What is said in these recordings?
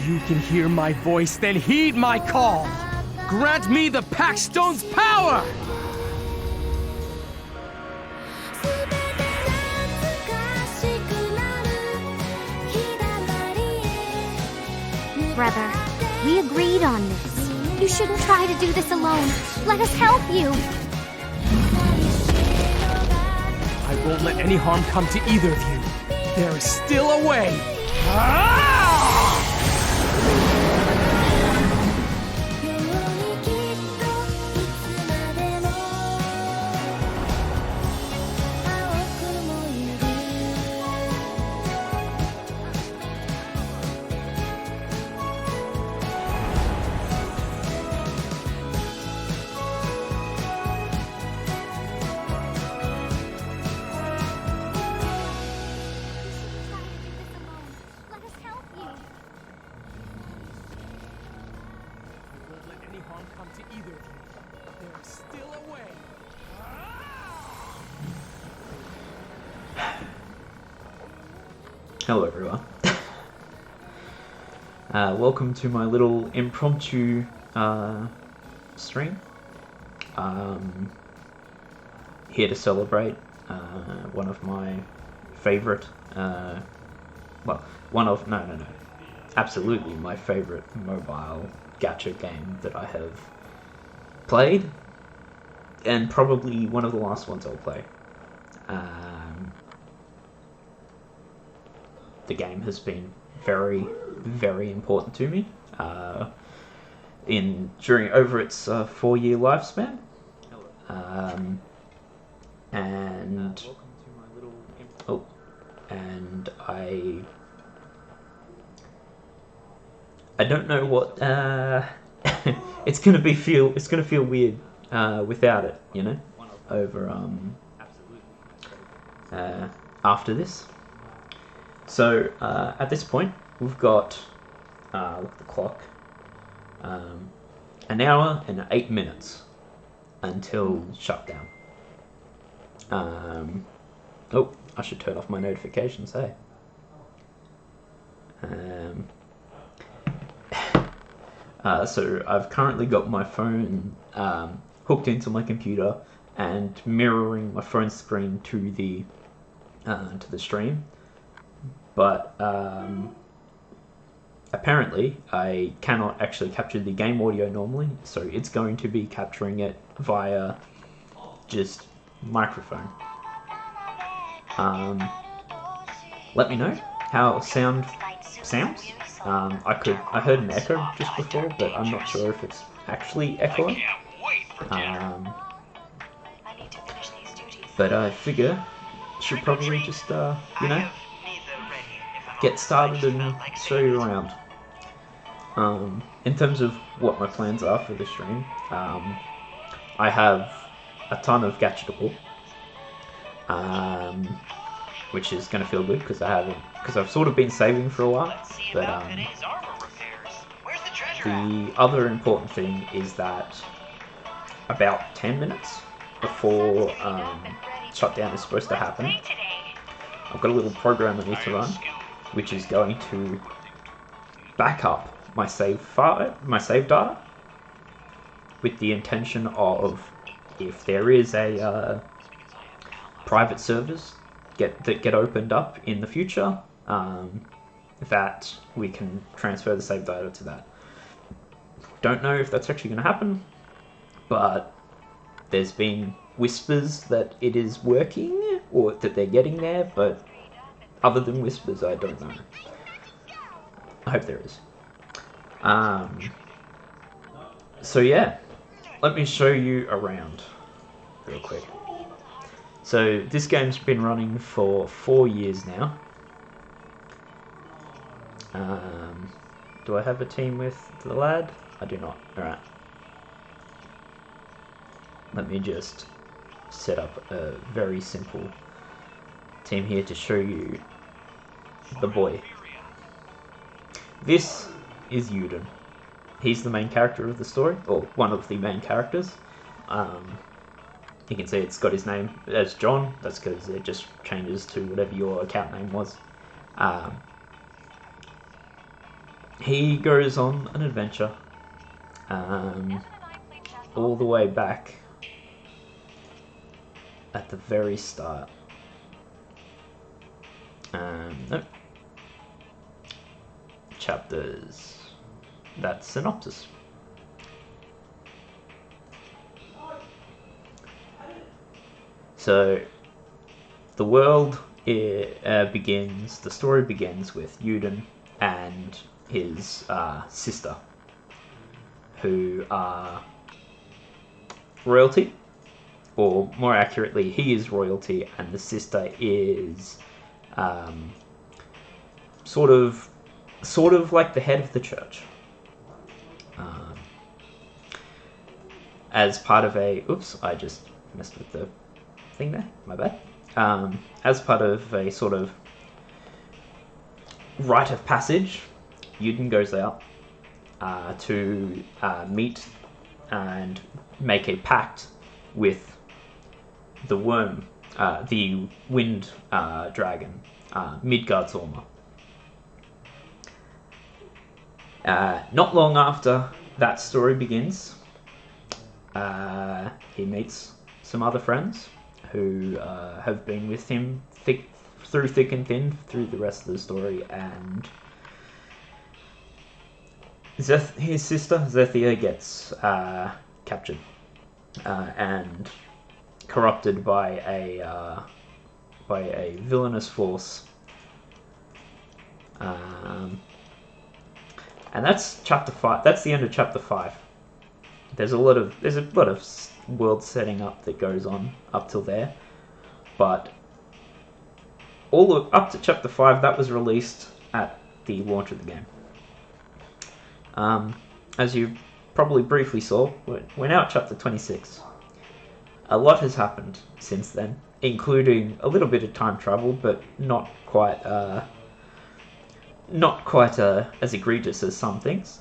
If you can hear my voice, then heed my call! Grant me the Packstone's power! Brother, we agreed on this. You shouldn't try to do this alone. Let us help you. I won't let any harm come to either of you. There is still a way. Ah! Come to either of you. There is still a way. Hello everyone. Welcome to my little impromptu stream. Here to celebrate one of my favorite, absolutely my favorite mobile gacha game that I have played, and probably one of the last ones I'll play. The game has been very, very important to me during over its 4-year lifespan. And I don't know what it's gonna feel weird without it, you know, over after this. So at this point we've got look at the clock, an hour and 8 minutes until shutdown. Oh, I should turn off my notifications, hey. So I've currently got my phone hooked into my computer and mirroring my phone screen to the stream, but apparently I cannot actually capture the game audio normally, so it's going to be capturing it via just microphone. Let me know how sound sounds. I heard an echo just before, but I'm not sure if it's actually echoing. But I figure I should probably just you know, get started and show you around. In terms of what my plans are for the stream, I have a ton of Gatchatable, which is going to feel good because I've sort of been saving for a while. But the other important thing is that about 10 minutes before shutdown is supposed to happen, I've got a little program I need to run, which is going to back up my save data, with the intention of, if there is a private servers that get opened up in the future, that we can transfer the save data to that. Don't know if that's actually going to happen, but there's been whispers that it is working, or that they're getting there, but other than whispers, I don't know. I hope there is. So yeah, let me show you around real quick. So this game's been running for 4 years now. Do I have a team with the lad? I do not. Alright. Let me just set up a very simple team here to show you the boy. This is Yuden. He's the main character of the story, or one of the main characters. You can see it's got his name as John. That's because it just changes to whatever your account name was. He goes on an adventure all the way back at the very start. Nope. Chapters. That's synopsis. So the world begins. The story begins with Yuden and his sister, who are royalty, or more accurately, he is royalty, and the sister is sort of like the head of the church. As part of a... Oops, I just messed with the thing there. My bad. As part of a sort of rite of passage, Yuden goes out to meet and make a pact with the worm, the wind dragon, Midgardsormr. Not long after that story begins, he meets some other friends who have been with him through thick and thin through the rest of the story, and his sister Zethia gets captured and corrupted by a villainous force, and that's chapter 5. That's the end of chapter 5. There's a lot of world setting up that goes on up till there, but up to chapter 5 that was released at the launch of the game. As you probably briefly saw, we're now at chapter 26. A lot has happened since then, including a little bit of time travel, but not quite as egregious as some things.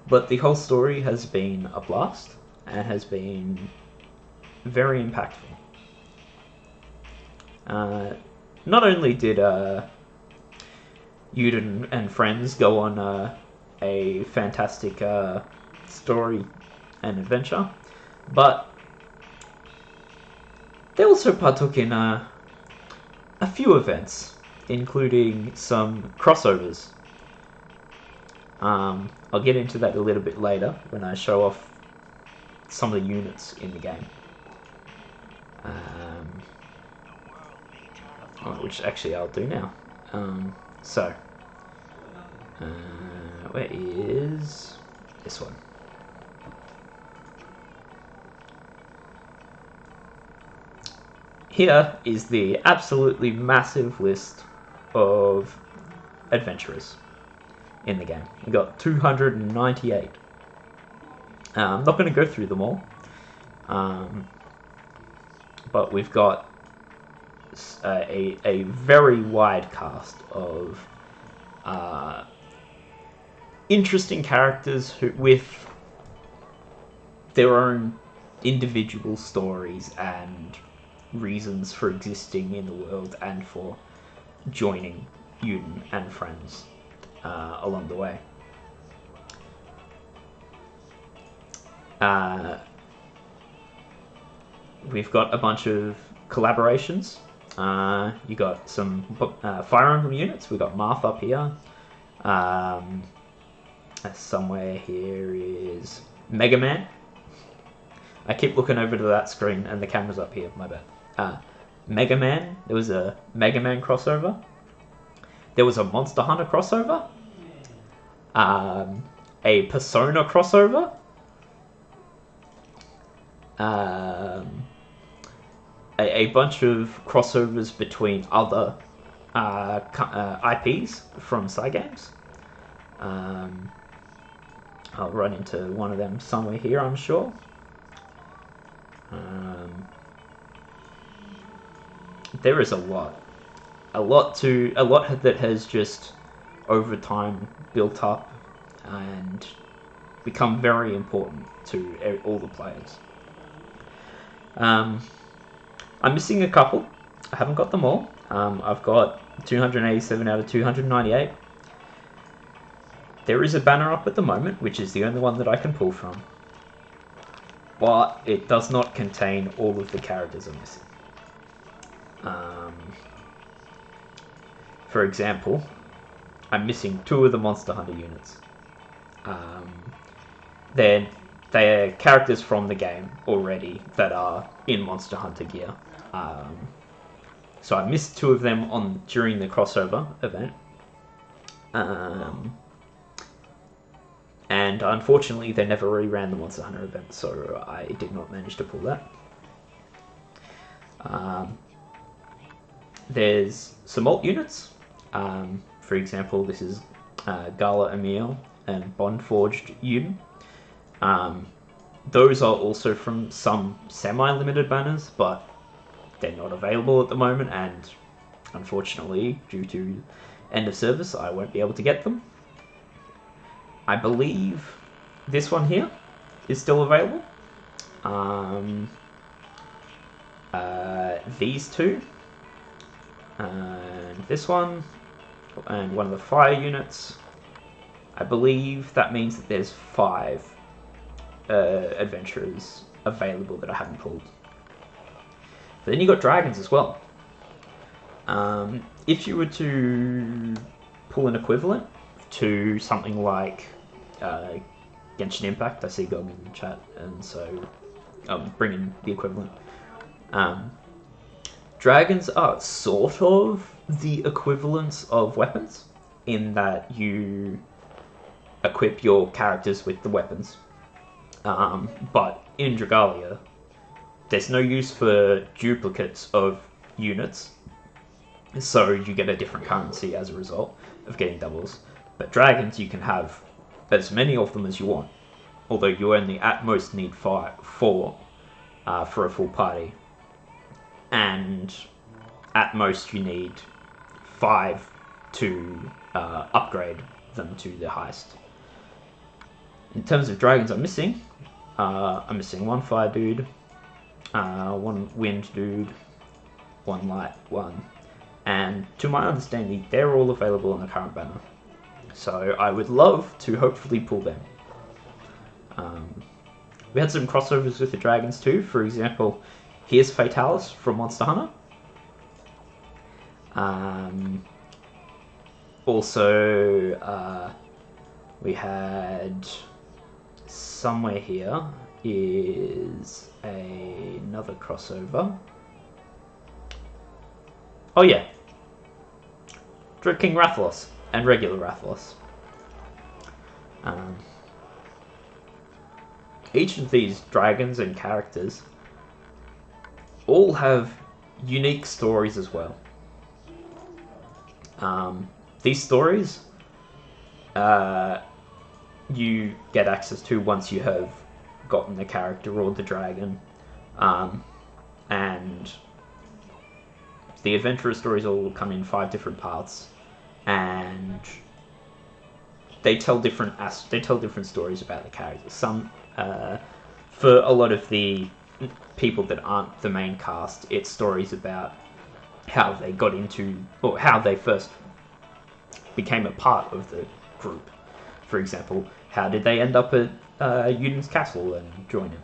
But the whole story has been a blast and has been very impactful. Not only did Yuden and friends go on a fantastic story and adventure, but they also partook in a few events, including some crossovers. I'll get into that a little bit later when I show off some of the units in the game. Which actually I'll do now. Where is this one? Here is the absolutely massive list of adventurers in the game. We've got 298. I'm not going to go through them all, but we've got a very wide cast of interesting characters with their own individual stories and reasons for existing in the world and for joining Yuden and friends along the way. We've got a bunch of collaborations. You got some Fire Emblem units. We've got Marth up here. Somewhere here is Mega Man. I keep looking over to that screen and the camera's up here, my bad. Mega Man. There was a Mega Man crossover. There was a Monster Hunter crossover. A Persona crossover. A bunch of crossovers between other IPs from Cygames. I'll run into one of them somewhere here, I'm sure. There is a lot that has just over time built up and become very important to all the players. I'm missing a couple. I haven't got them all. I've got 287 out of 298. There is a banner up at the moment, which is the only one that I can pull from. But it does not contain all of the characters I'm missing. For example, I'm missing 2 of the Monster Hunter units. They they're characters from the game already that are in Monster Hunter gear. So I missed 2 of them during the crossover event. And unfortunately, they never reran the Monster Hunter event, so I did not manage to pull that. There's some alt units. For example, this is Gala Emil and Bondforged Yun. Those are also from some semi-limited banners, but they're not available at the moment, and unfortunately, due to end of service, I won't be able to get them. I believe this one here is still available. These 2, and this one, and one of the fire units. I believe that means that there's 5 adventurers available that I haven't pulled. But then you got dragons as well. If you were to pull an equivalent to something like Genshin Impact, I see Gog in the chat, and so I'm bringing the equivalent. Dragons are sort of the equivalence of weapons, in that you equip your characters with the weapons. But in Dragalia, there's no use for duplicates of units, so you get a different currency as a result of getting doubles. But dragons, you can have as many of them as you want, although you only at most need 4 for a full party, and at most you need 5 to upgrade them to the highest. In terms of dragons I'm missing 1 fire dude, 1 wind dude, 1 light one, and to my understanding they're all available on the current banner. So I would love to hopefully pull them. We had some crossovers with the dragons too. For example, here's Fatalis from Monster Hunter. Also, we had somewhere here is another crossover. Oh yeah, King Rathalos and regular Rathalos. Each of these dragons and characters all have unique stories as well. These stories you get access to once you have gotten the character or the dragon, and the adventurer stories all come in 5 different parts, and they tell different stories about the characters. Some for a lot of the people that aren't the main cast, it's stories about how they got into, or how they first became a part of the group. For example, how did they end up at Yun's castle and join him?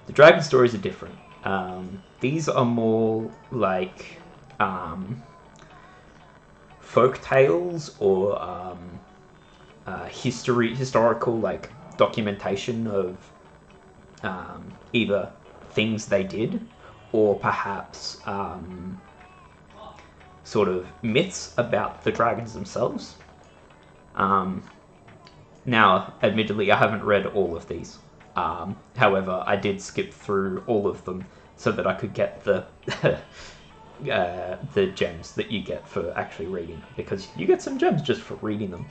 The dragon stories are different. These are more like folk tales or historical like documentation of either things they did or perhaps sort of myths about the dragons themselves. Now, admittedly, I haven't read all of these. However, I did skip through all of them so that I could get the the gems that you get for actually reading, because you get some gems just for reading them.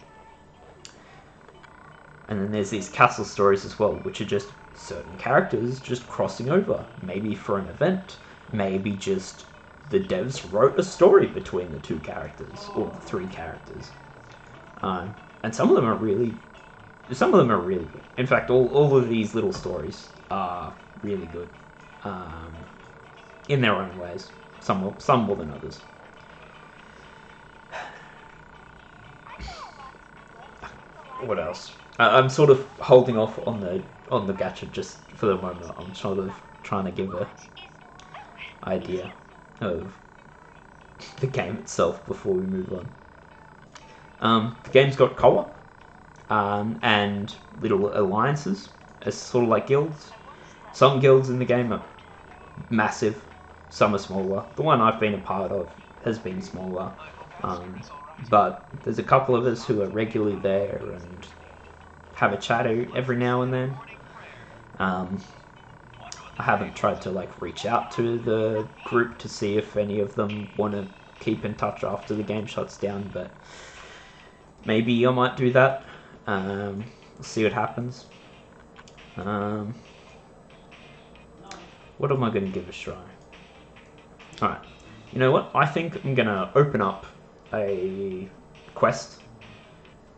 And then there's these castle stories as well, which are just certain characters just crossing over, maybe for an event, maybe just the devs wrote a story between the 2 characters or the 3 characters, and some of them are really good. In fact, all of these little stories are really good, in their own ways. Some more than others. What else? I'm sort of holding off on the gacha just for the moment. I'm sort of trying to give a idea of the game itself before we move on. The game's got co-op, and little alliances as sort of like guilds. Some guilds in the game are massive, some are smaller. The one I've been a part of has been smaller, but there's a couple of us who are regularly there and have a chat every now and then. I haven't tried to like reach out to the group to see if any of them want to keep in touch after the game shuts down, but maybe I might do that. We'll see what happens. What am I going to give a try? Alright, you know what? I think I'm going to open up a quest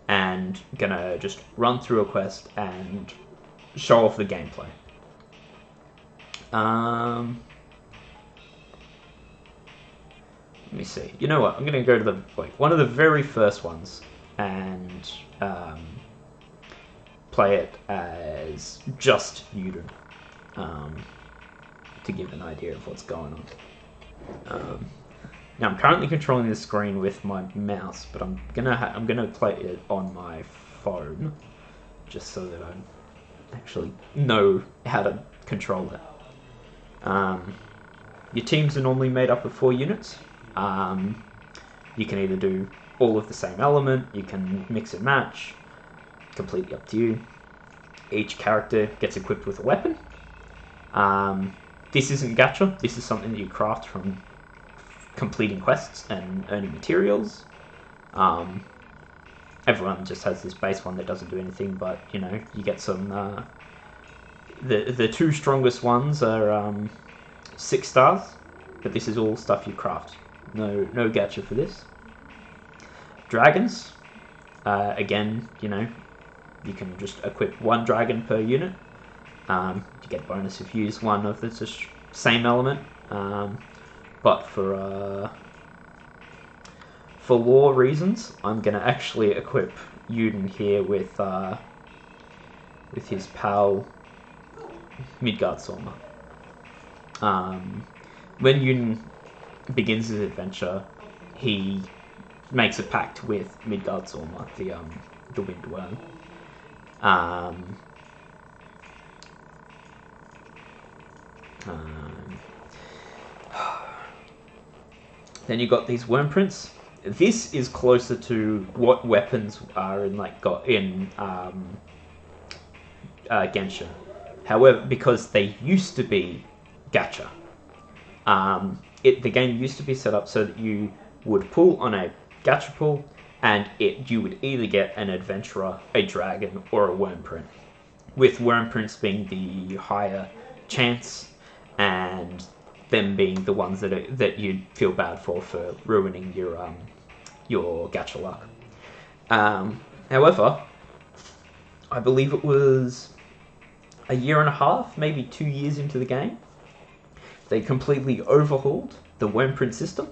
and going to just run through a quest and show off the gameplay. Let me see. You know what? I'm going to go to one of the very first ones and play it as just Yuden, to give an idea of what's going on. Now I'm currently controlling the screen with my mouse, but I'm gonna play it on my phone, just so that I actually know how to control it. Your teams are normally made up of 4 units. You can either do all of the same element, you can mix and match, completely up to you. Each character gets equipped with a weapon. This isn't gacha, this is something that you craft from completing quests and earning materials. Everyone just has this base one that doesn't do anything, but you know, you get some the 2 strongest ones are 6 stars, but this is all stuff you craft. No gacha for this. Dragons, again, you know, you can just equip 1 dragon per unit. You get a bonus if you use one of the same element. But for lore reasons, I'm gonna actually equip Yuden here with his pal Midgard Sorma. When Yuden begins his adventure, he makes a pact with Midgard Sorma, the Windworm. Then you got these worm prints. This is closer to what weapons are in Genshin. However, because they used to be gacha, the game used to be set up so that you would pull on a gacha pool, and you would either get an adventurer, a dragon, or a worm print, with worm prints being the higher chance, and them being the ones that you'd feel bad for ruining your gacha luck. However, I believe it was a year and a half, maybe 2 years into the game, they completely overhauled the worm print system,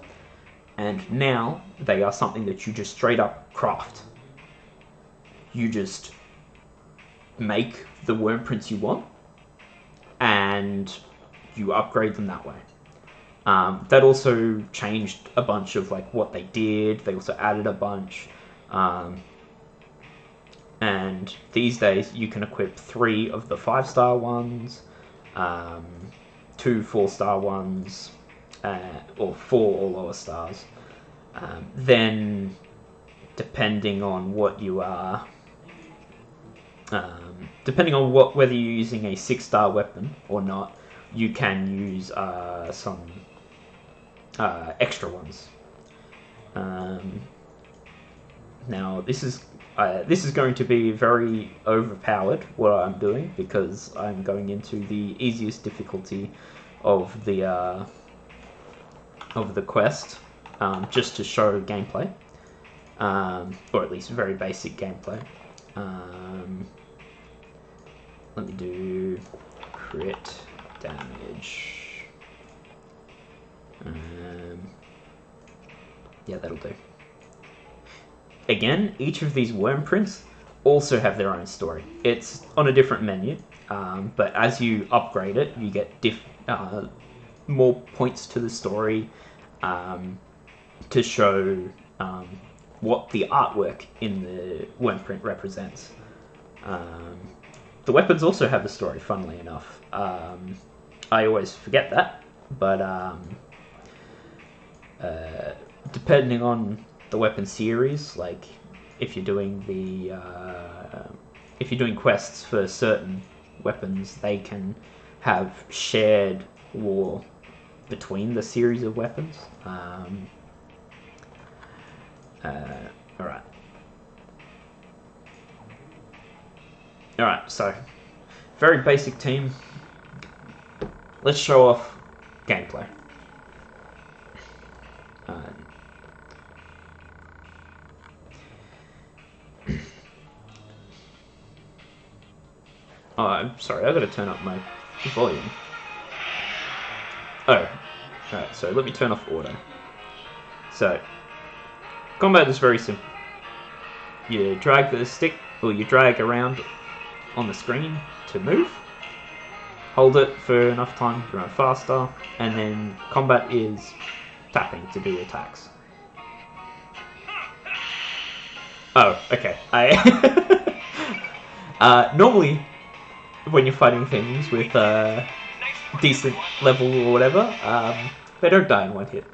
and now they are something that you just straight up craft. You just make the worm prints you want, and you upgrade them that way. That also changed a bunch of like what they did. They also added a bunch, and these days you can equip 3 of the 5-star ones, 2 4-star ones, or 4 or lower stars. Then, depending on what you are, depending on whether you're using a 6-star weapon or not, you can use some extra ones. Now this is going to be very overpowered, what I'm doing, because I'm going into the easiest difficulty of the quest, just to show gameplay, or at least very basic gameplay. Let me do crit damage. Yeah, that'll do. Again, each of these worm prints also have their own story. It's on a different menu, but as you upgrade it, you get more points to the story, to show what the artwork in the worm print represents. The weapons also have a story, funnily enough. I always forget that, but depending on the weapon series, like if you're doing quests for certain weapons, they can have shared lore between the series of weapons. Alright, so very basic team. Let's show off gameplay. Oh, I'm sorry, I've got to turn up my volume. Oh, alright, so let me turn off auto. So, combat is very simple. You drag the stick, or you drag around on the screen to move. Hold it for enough time to run faster, and then combat is tapping to do attacks. Oh, okay. Normally, when you're fighting things with decent level or whatever, they don't die in one hit.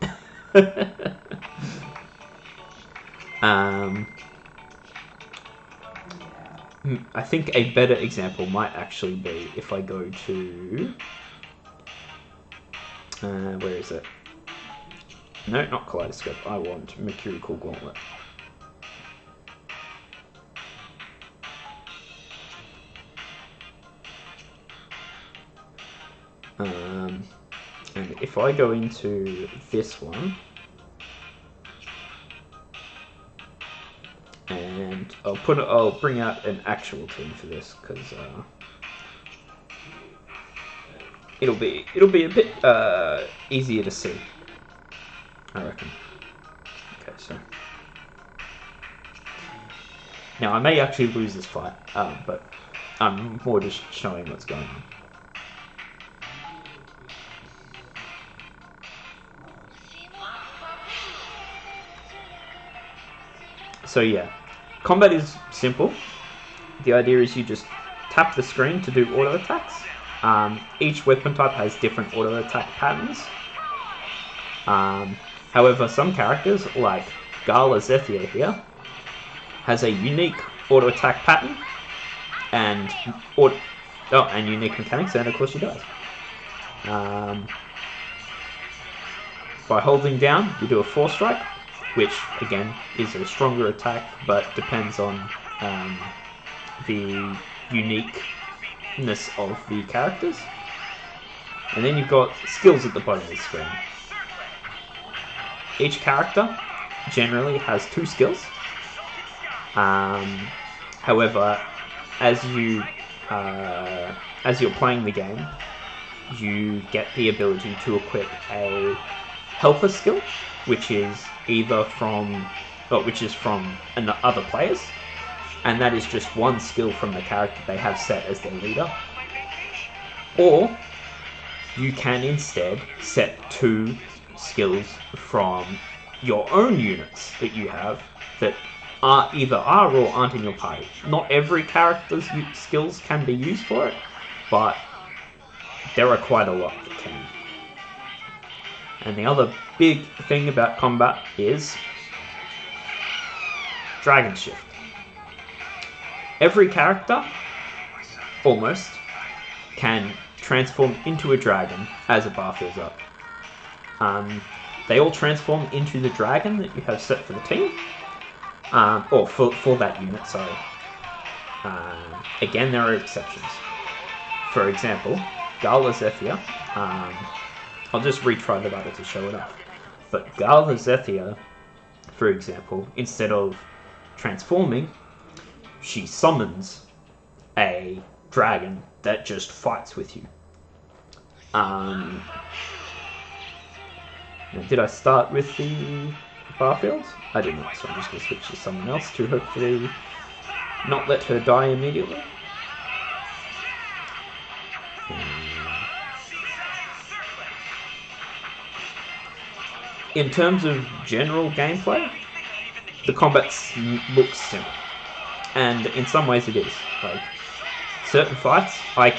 I think a better example might actually be if I go to... where is it? No, not Kaleidoscope. I want Mercurial Gauntlet. And if I go into this one, and I'll bring out an actual team for this because it'll be a bit easier to see, I reckon. Okay, so now I may actually lose this fight, but I'm more just showing what's going on. So yeah, combat is simple. The idea is you just tap the screen to do auto attacks. Each weapon type has different auto attack patterns. However, some characters, like Gala Zethia here, has a unique auto attack pattern and unique mechanics, and of course she dies. By holding down, you do a 4-strike, which again is a stronger attack, but depends on the uniqueness of the characters. And then you've got skills at the bottom of the screen. Each character generally has 2 skills. However, as you're playing the game, you get the ability to equip a helper skill, which is from other players, and that is just one skill from the character they have set as their leader. Or you can instead set 2 skills from your own units that you have that either are or aren't in your party. Not every character's skills can be used for it, but there are quite a lot that can. And the other big thing about combat is Dragon Shift. Every character, almost, can transform into a dragon as a bar fills up. They all transform into the dragon that you have set for the team, or for that unit, sorry. Again, there are exceptions. For example, Gala Zethia, I'll just retry the battle to show it off. But Gala Zethia, for example, instead of transforming, she summons a dragon that just fights with you. Now, did I start with the Barfield? I did not, so I'm just going to switch to someone else to hopefully not let her die immediately. In terms of general gameplay, the combat looks simple, and in some ways it is. Like certain fights, I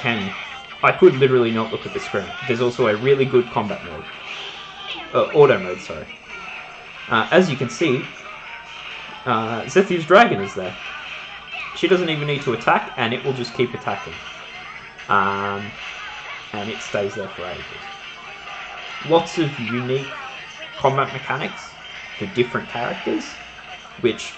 could literally not look at the screen. There's also a really good combat mode, auto mode. Sorry. As you can see, Zethia's dragon is there. She doesn't even need to attack, and it will just keep attacking. And it stays there for ages. Lots of unique combat mechanics for different characters, which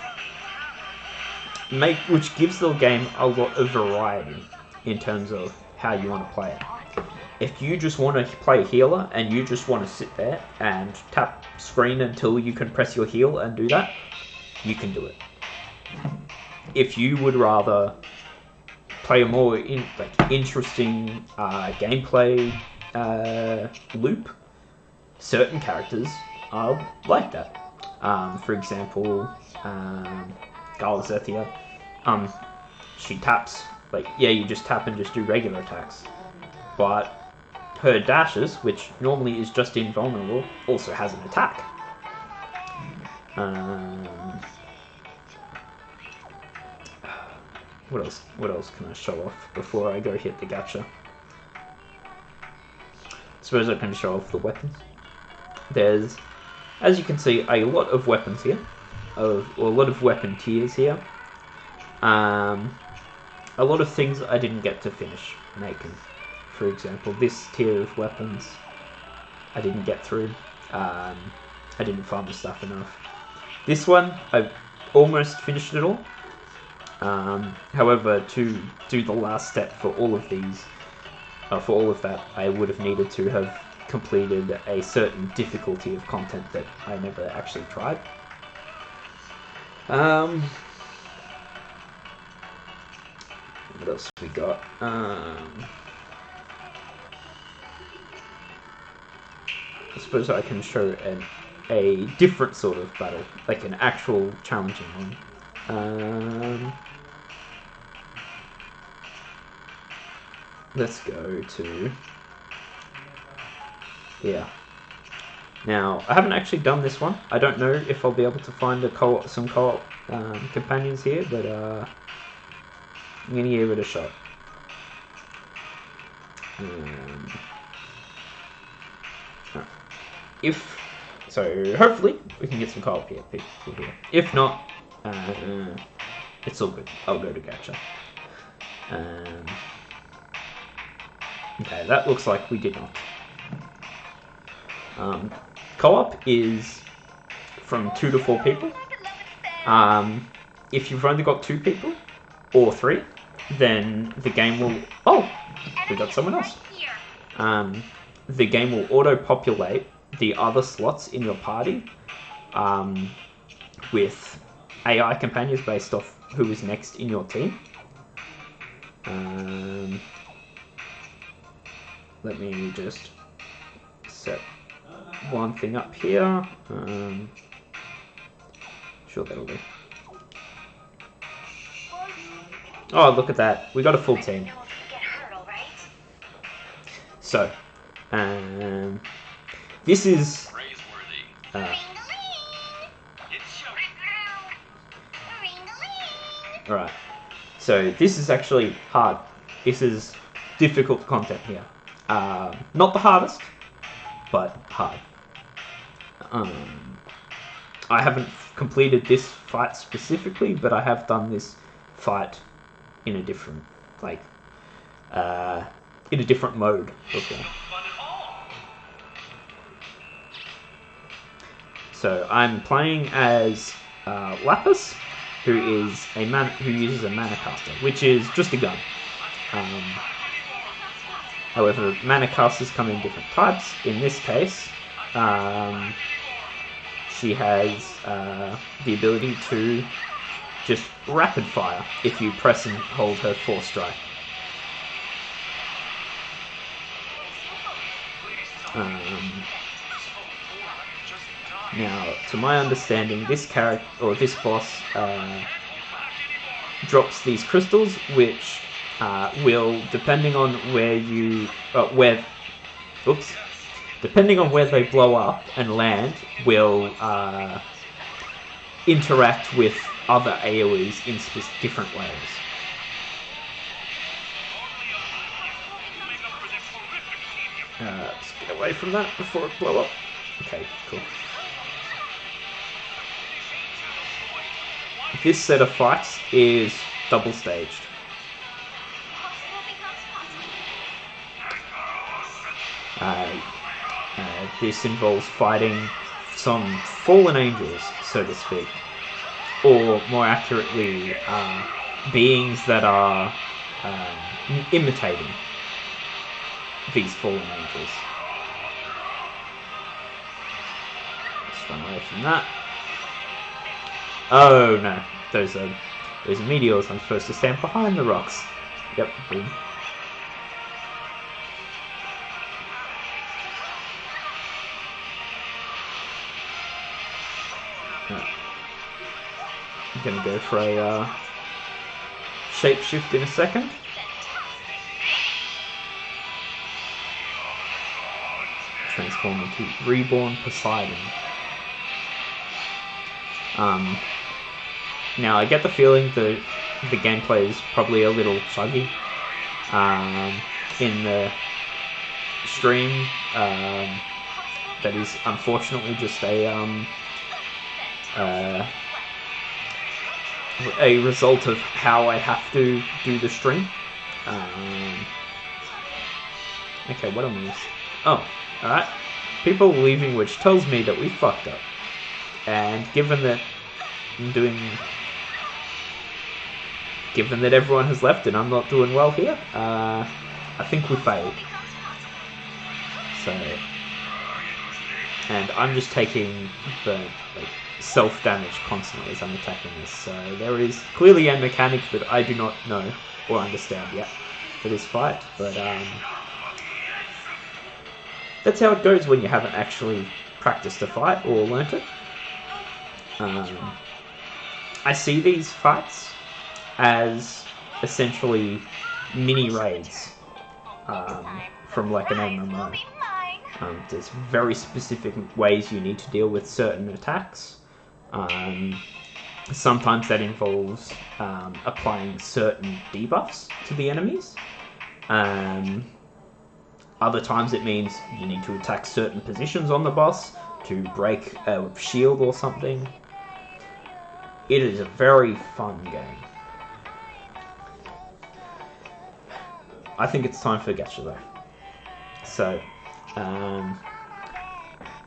gives the game a lot of variety in terms of how you want to play it. If you just want to play a healer and you just want to sit there and tap screen until you can press your heal and do that, you can do it. If you would rather play a more interesting gameplay loop, certain characters are like that. For example, Zethia, she taps, you just tap and just do regular attacks. But her dashes, which normally is just invulnerable, also has an attack. What else can I show off before I go hit the gacha? Suppose I can show off the weapons. There's, as you can see, a lot of weapons here, or a lot of weapon tiers here. A lot of things I didn't get to finish making. For example, this tier of weapons I didn't get through. I didn't farm the stuff enough. This one, I almost finished it all. However, to do the last step for all of these, for all of that, I would have needed to have completed a certain difficulty of content that I never actually tried. What else we got? I suppose I can show a different sort of battle, like an actual challenging one. Let's go to... yeah. Now, I haven't actually done this one. I don't know if I'll be able to find some co-op companions here, but I'm going to give it a shot. So hopefully we can get some co-op here. If not, it's all good. I'll go to gacha. Okay, that looks like we did not. Co-op is from 2 to 4 people. If you've only got 2 people or 3, then the game will... oh, we got someone else. The game will auto-populate the other slots in your party with AI companions based off who is next in your team. Let me just set one thing up here. Sure, that'll do. Oh, look at that. We got a full team. So, this is... alright. So, this is actually hard. This is difficult content here. Not the hardest, but hard. I haven't completed this fight specifically, but I have done this fight in a different, in a different mode before. So I'm playing as Lapis, who uses a mana caster, which is just a gun. However, mana casters come in different types. In this case, she has the ability to just rapid fire if you press and hold her 4 strike. Now, to my understanding, this character or this boss drops these crystals, which will, depending on where you depending on where they blow up and land, will interact with other AoEs in different ways. Let's get away from that before it blow up. Okay, cool. This set of fights is double staged. This involves fighting some fallen angels, so to speak, or more accurately, beings that are imitating these fallen angels. Let's run away from that. Oh no, those are meteors. I'm supposed to stand behind the rocks. Yep, boom. I'm gonna go for a shapeshift in a second. Transform into Reborn Poseidon. Now I get the feeling that the gameplay is probably a little buggy in the stream. That is unfortunately just a result of how I have to do the stream. Okay, what am I missing? Oh, alright. People are leaving, which tells me that we fucked up. And given that everyone has left and I'm not doing well here, I think we failed. So, and I'm just taking the self-damage constantly as I'm attacking this. So there is clearly a mechanic that I do not know or understand yet for this fight, but that's how it goes when you haven't actually practiced a fight or learnt it. I see these fights as essentially mini raids from like an MMO. There's very specific ways you need to deal with certain attacks. Sometimes that involves applying certain debuffs to the enemies. Other times it means you need to attack certain positions on the boss to break a shield or something. It is a very fun game. I think it's time for Gacha though. So,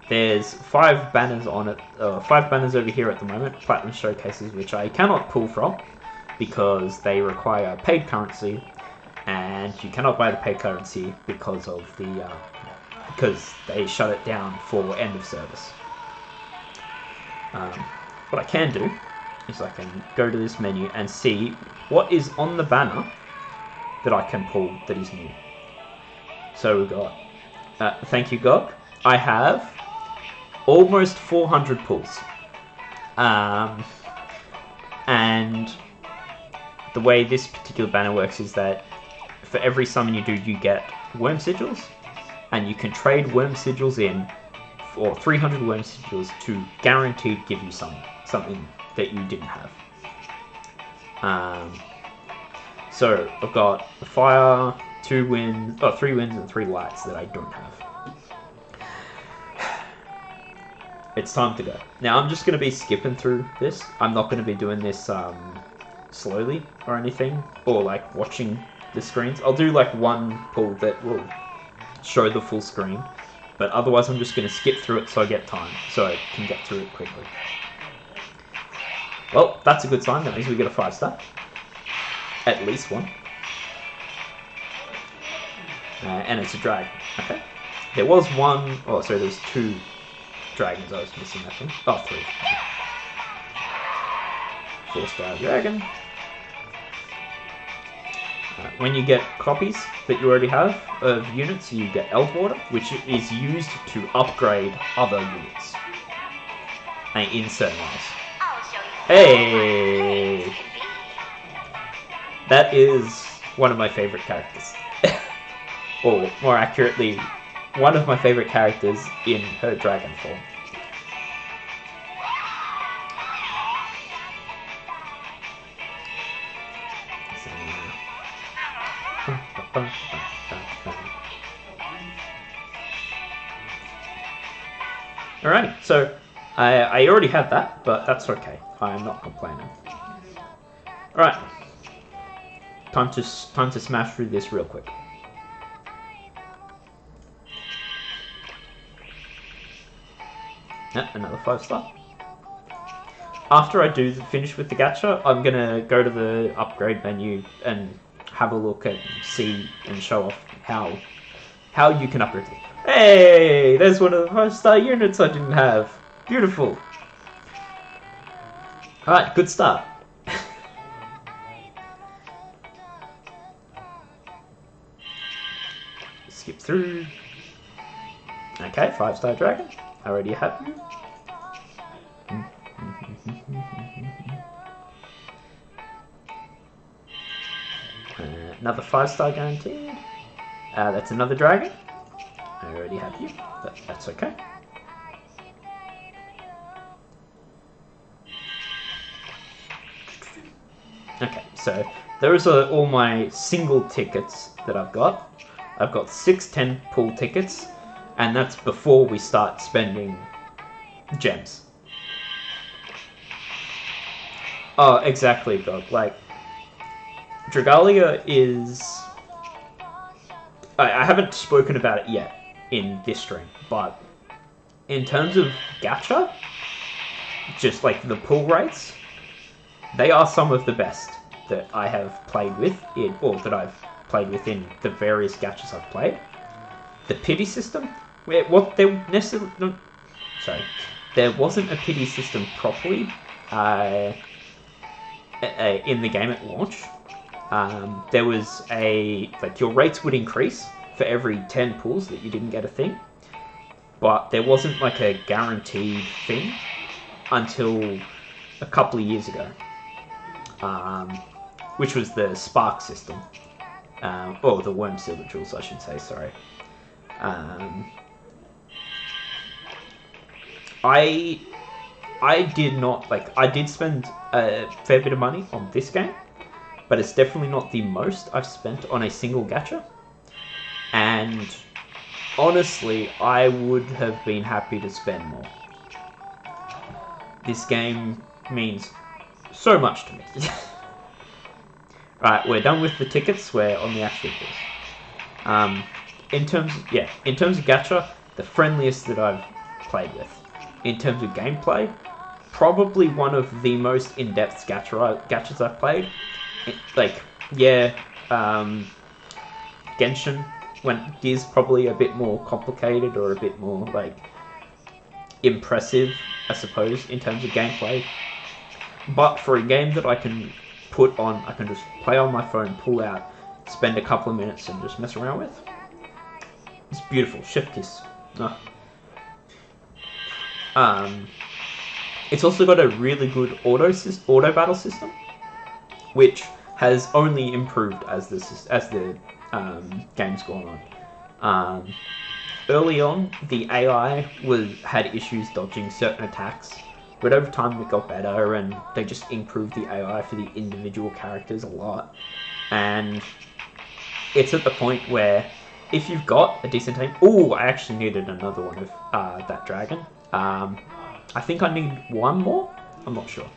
there's 5 banners on it, 5 banners over here at the moment, Platinum Showcases, which I cannot pull from because they require paid currency, and you cannot buy the paid currency because of the because they shut it down for end of service. What I can do is I can go to this menu and see what is on the banner that I can pull that is new. So we've got, thank you GOG, I have almost 400 pulls. And the way this particular banner works is that for every summon you do, you get worm sigils, and you can trade worm sigils in for 300 worm sigils to guaranteed give you something that you didn't have. So I've got a fire, 3 winds and 3 lights that I don't have. It's time to go. Now I'm just going to be skipping through this. I'm not going to be doing this slowly or anything, or like watching the screens. I'll do like one pull that will show the full screen, but otherwise I'm just going to skip through it so I get time, so I can get through it quickly. Well, that's a good sign. That means we get a 5-star. At least one. And it's a dragon. Okay. There was one... Oh, sorry, there was 2 dragons I was missing, I think. Oh, 3. 4-star dragon. When you get copies that you already have of units, you get elf water, which is used to upgrade other units in certain ways. Hey! That is one of my favorite characters. Or, more accurately, one of my favorite characters in her dragon form. Alright, so I already had that, but that's okay. I'm not complaining. Alright. Time to smash through this real quick. Another 5-star. After I do finish with the gacha, I'm gonna go to the upgrade menu and have a look and see and show off how you can upgrade it. Hey, there's one of the 5-star units I didn't have. Beautiful. Alright, good start. Skip through. Okay, 5-star dragon. Already have you. Another 5-star guaranteed. That's another dragon. I already have you, but that's okay. Okay, so those are all my single tickets that I've got. I've got 6 10 pool tickets, and that's before we start spending gems. Oh, exactly, God. Like, Dragalia is... I haven't spoken about it yet in this stream, but in terms of gacha, just like the pull rates, they are some of the best that I have played with in, or that I've played with in the various gachas I've played. The pity system, there wasn't a pity system properly in the game at launch. There was your rates would increase for every 10 pulls that you didn't get a thing, but there wasn't like a guaranteed thing until a couple of years ago, which was the spark system, or the worm silver jewels, I should say. Sorry. I did not I did spend a fair bit of money on this game, but it's definitely not the most I've spent on a single gacha. And honestly, I would have been happy to spend more. This game means so much to me. Right, we're done with the tickets. We're on the actual course. In terms of gacha, the friendliest that I've played with. In terms of gameplay, probably one of the most in-depth gachas I've played. Genshin is probably a bit more complicated or a bit more impressive, I suppose, in terms of gameplay. But for a game that I can put on, I can just play on my phone, pull out, spend a couple of minutes and just mess around with. It's beautiful. Chef kiss. Oh. It's also got a really good auto battle system, which has only improved as the game's gone on. Early on, the AI had issues dodging certain attacks, but over time it got better, and they just improved the AI for the individual characters a lot. And it's at the point where if you've got a decent team... Ooh, I actually needed another one of that dragon. I think I need one more? I'm not sure.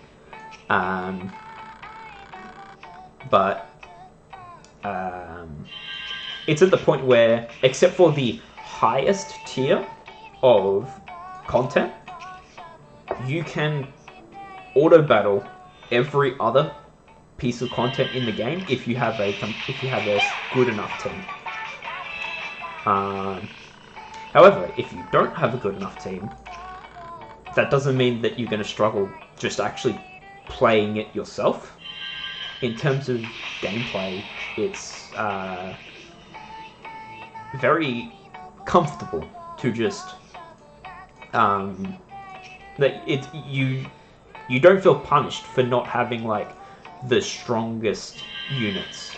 It's at the point where, except for the highest tier of content, you can auto-battle every other piece of content in the game if you have a good enough team. However, if you don't have a good enough team, that doesn't mean that you're going to struggle just actually playing it yourself. In terms of gameplay, it's very comfortable to just you don't feel punished for not having the strongest units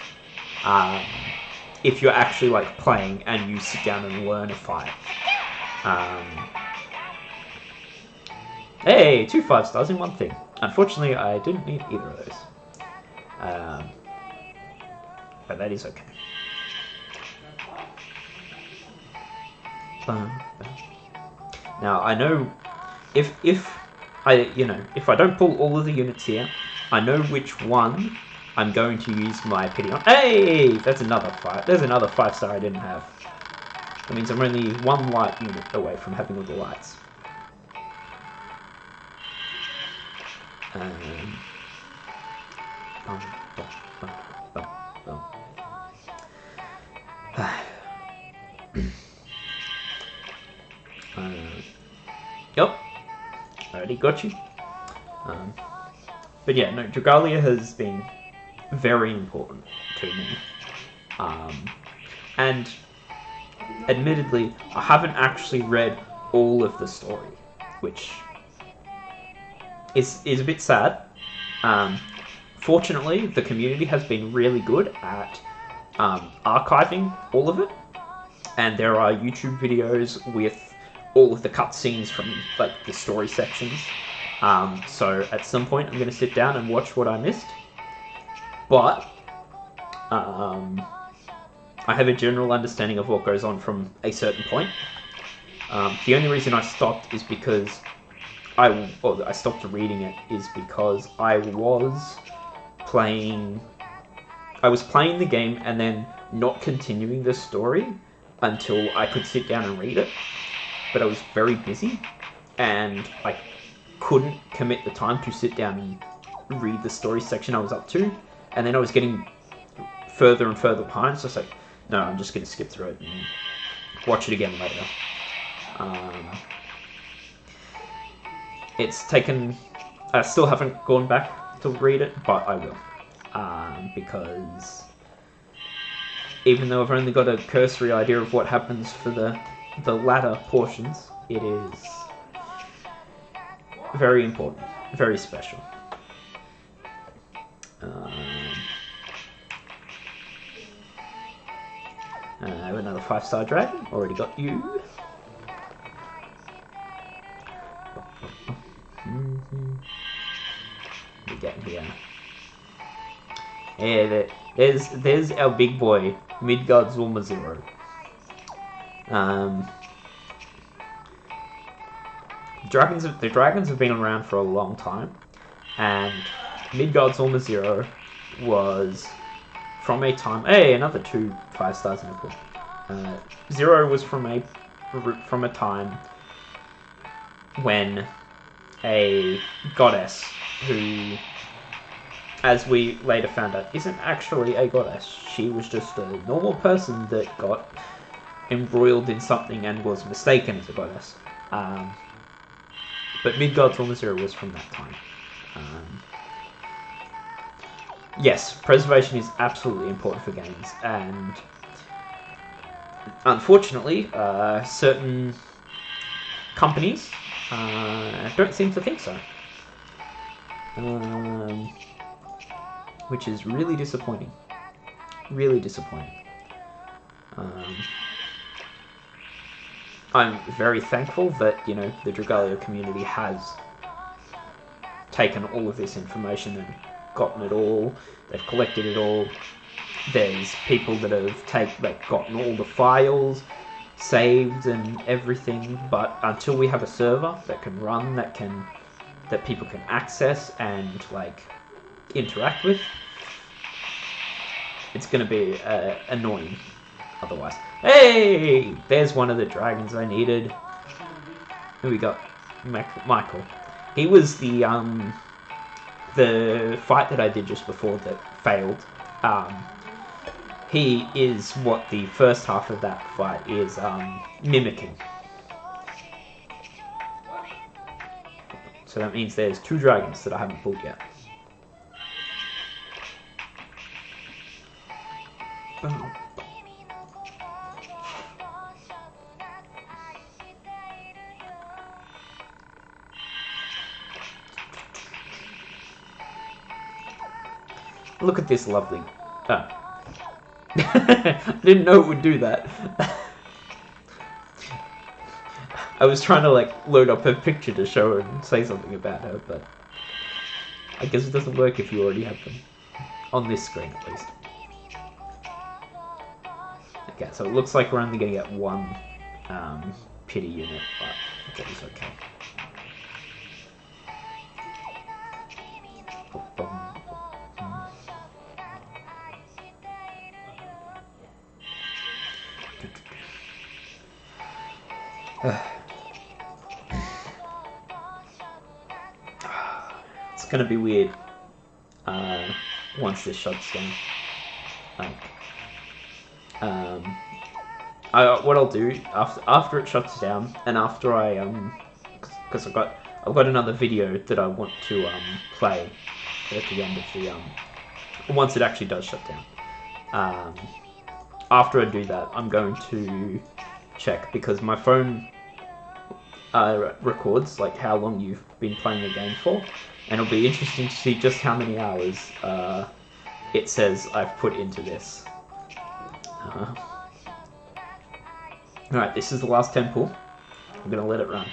if you're actually playing and you sit down and learn a fight. Hey, 2 5-stars in one thing. Unfortunately, I didn't need either of those. But that is okay. Now I know if I don't pull all of the units here, I know which one I'm going to use my pity on. Hey, that's another 5. There's another 5-star I didn't have. That means I'm only 1 light unit away from having all the lights. Yep, already got you. But yeah, no, Dragalia has been very important to me. And admittedly, I haven't actually read all of the story, which is a bit sad. Fortunately, the community has been really good at archiving all of it, and there are YouTube videos with all of the cutscenes from like the story sections. So at some point, I'm going to sit down and watch what I missed. But I have a general understanding of what goes on from a certain point. The only reason I stopped is because I stopped reading it is because I was playing the game and then not continuing the story until I could sit down and read it. But I was very busy and I couldn't commit the time to sit down and read the story section I was up to. And then I was getting further and further behind, so I was like, no, I'm just going to skip through it and watch it again later. It's taken... I still haven't gone back to read it, but I will. Because even though I've only got a cursory idea of what happens for the latter portions, it is very important, very special. I have another 5-star dragon, already got you. We get here. Yeah, there's our big boy, Midgard Zulma 0. The dragons have been around for a long time, and Midgard Zulma 0 was from a time. Hey, another 2 5-stars in the pool. 0 was from a time when a goddess who, as we later found out, isn't actually a goddess. She was just a normal person that got embroiled in something and was mistaken as a goddess. But Midgard's Zulma 0 was from that time. Yes, preservation is absolutely important for games, and unfortunately, certain companies don't seem to think so. Which is really disappointing. Really disappointing. I'm very thankful that, the Dragalia community has taken all of this information and gotten it all. They've collected it all. There's people that have gotten all the files saved and everything, but until we have a server that can run, that people can access and interact with, it's going to be annoying otherwise. Hey, there's one of the dragons I needed. Who we got? Michael. He was the fight that I did just before that failed. He is what the first half of that fight is mimicking. So that means there's 2 dragons that I haven't pulled yet. Boom. Look at this lovely... Oh. I didn't know it would do that. I was trying to load up her picture to show her and say something about her, but I guess it doesn't work if you already have them. On this screen, at least. Okay, so it looks like we're only going to get one pity unit, but that is okay. It's gonna be weird once this shuts down. What I'll do after it shuts down, and after I because I've got another video that I want to play at the end of the once it actually does shut down. After I do that, I'm going to check, because my phone records like how long you've been playing the game for, and it'll be interesting to see just how many hours it says I've put into this. Alright, this is the last temple. I'm gonna let it run.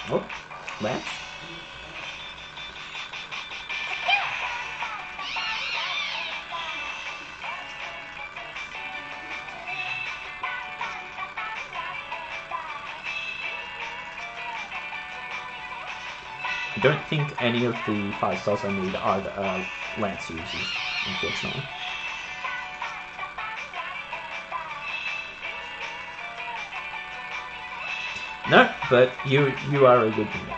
Oh, Lance? I don't think any of the 5 stars I need are Lance users, unfortunately. No, but you are a good unit.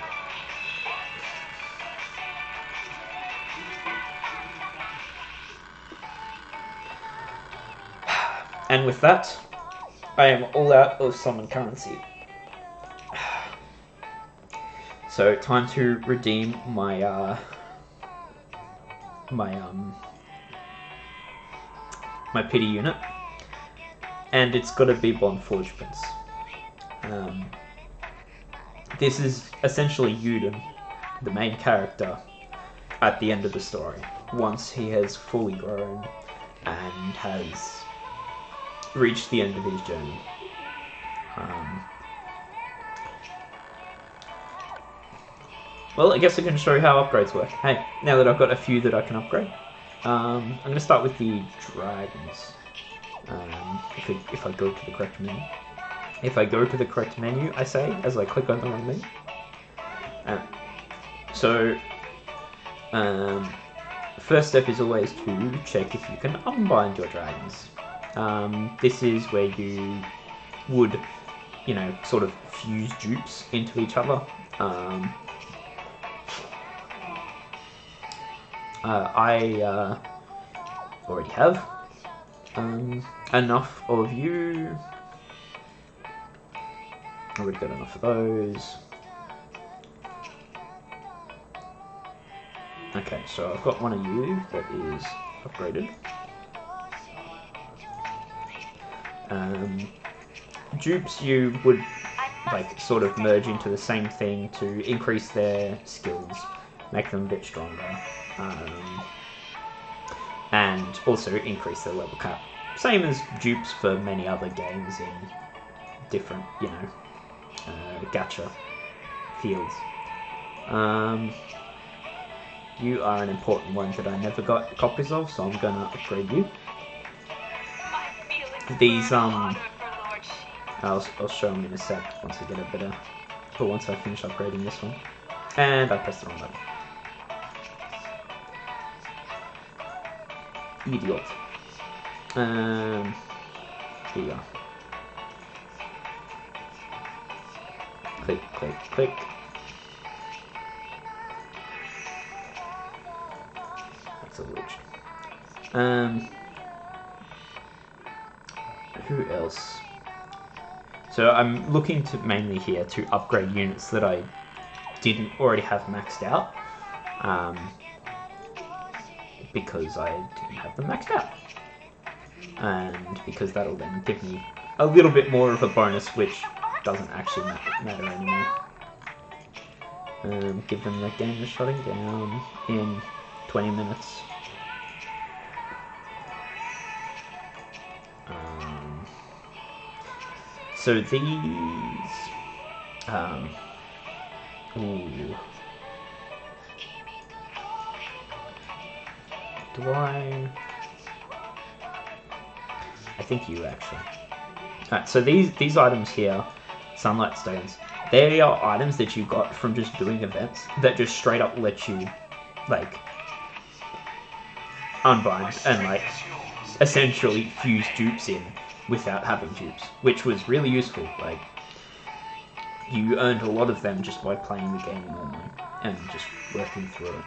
And with that, I am all out of summon currency. So time to redeem my my pity unit, and it's got to be Bondforge Prince. This is essentially Yuden, the main character, at the end of the story, once he has fully grown and has reached the end of his journey. Well, I guess I can show you how upgrades work. Hey, now that I've got a few that I can upgrade, I'm going to start with the dragons. If I go to the correct menu. If I go to the correct menu, I say, as I click on the wrong menu. First step is always to check if you can unbind your dragons. This is where you would, sort of fuse dupes into each other. I already have enough of you. Already got enough of those. Okay, so I've got one of you that is upgraded. Dupes you would sort of merge into the same thing to increase their skills, make them a bit stronger, and also increase their level cap. Same as dupes for many other games in different, gacha fields. You are an important one that I never got copies of, so I'm gonna upgrade you. These I'll show them in a sec once I get a better, but once I finish upgrading this one. And I pressed the wrong button. Idiot. Here you go. Click, click, click. That's a glitch. Who else? So I'm looking to mainly here to upgrade units that I didn't already have maxed out, because I didn't have them maxed out, and because that'll then give me a little bit more of a bonus, which doesn't actually matter anymore. Give them the game is shutting down in 20 minutes. So these Ooh. Do I think you actually. Alright, so these items here, Sunlight Stones, they are items that you got from just doing events that just straight up let you, like, unbind and, like, essentially fuse dupes in without having dupes, which was really useful. Like, you earned a lot of them just by playing the game normally and just working through it.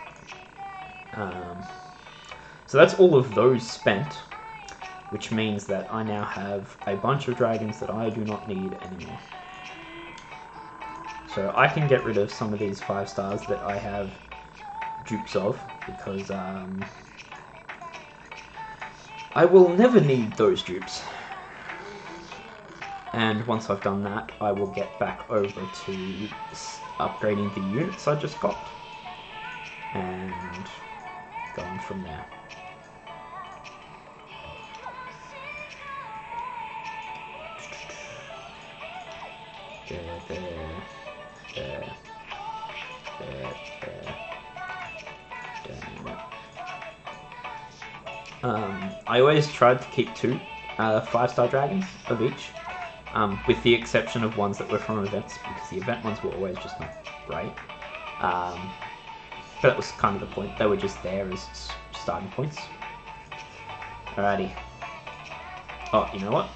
So that's all of those spent, which means that I now have a bunch of dragons that I do not need anymore. So I can get rid of some of these 5 stars that I have dupes of, because I will never need those dupes. And once I've done that, I will get back over to upgrading the units I just got, and going from there. There. I always tried to keep 2 5-star dragons of each, with the exception of ones that were from events, because the event ones were always just not great. But that was kind of the point. They were just there as starting points. Alrighty. Oh, you know what?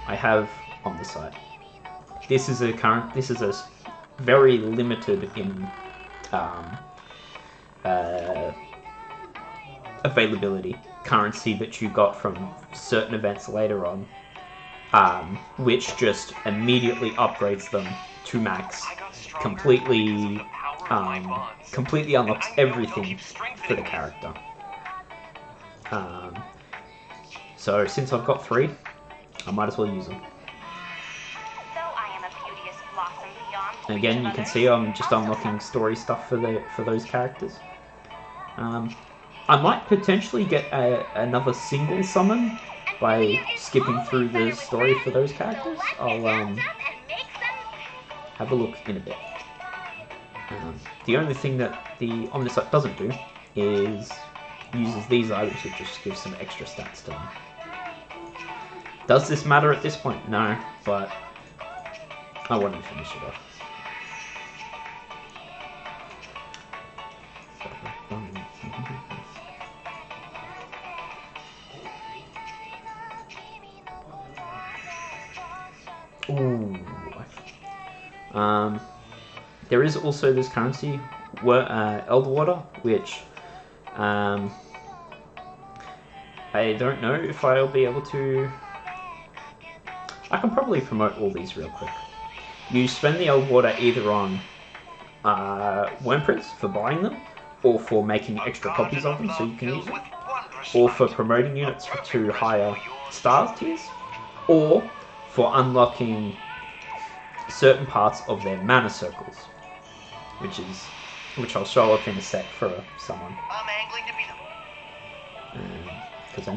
I have on the side. This is a very limited in availability currency that you got from certain events later on, which just immediately upgrades them to max, completely unlocks everything for the character. So since I've got 3, I might as well use them. And again, you can see I'm just unlocking story stuff for those characters. I might potentially get another single summon by skipping through the story for those characters. I'll have a look in a bit. The only thing that the Omnisite doesn't do is uses these items, which just gives some extra stats to them. Does this matter at this point? No, but I wanted to finish it off. Ooh. There is also this currency, Elder Water, which I don't know if I'll be able to. I can probably promote all these real quick. You spend the Elder Water either on Wormprints for buying them, or for making extra copies of them so you can use them, or for promoting units to higher stars tiers, or for unlocking certain parts of their mana circles, which I'll show up in a sec for someone. I'm angling to be because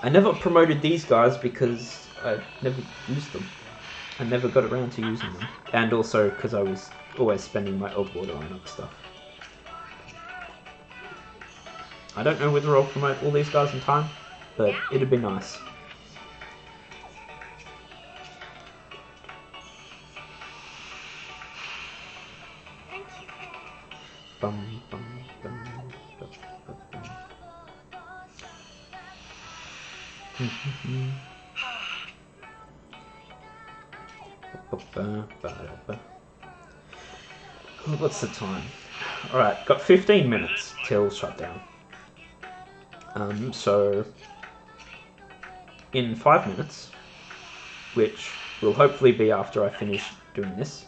I never promoted these guys because I never used them. I never got around to using them, and also because I was always spending my old water on other stuff. I don't know whether I'll promote all these guys in time, but it'd be nice. Bum, bum, bum, bum, bum, What's the time? Alright, got 15 minutes till shutdown. So in 5 minutes, which will hopefully be after I finish doing this,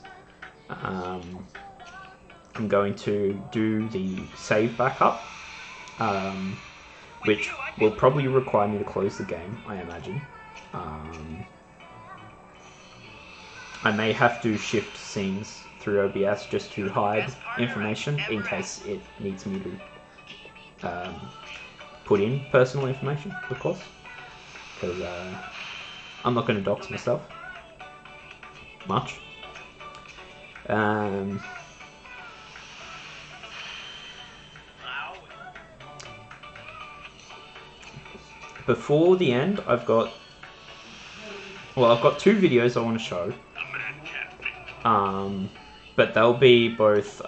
I'm going to do the save backup, which will probably require me to close the game, I imagine. I may have to shift scenes through OBS just to hide information in case it needs me to put in personal information, of course, because I'm not going to dox myself. much. Before the end, I've got two videos I want to show. But they'll be both,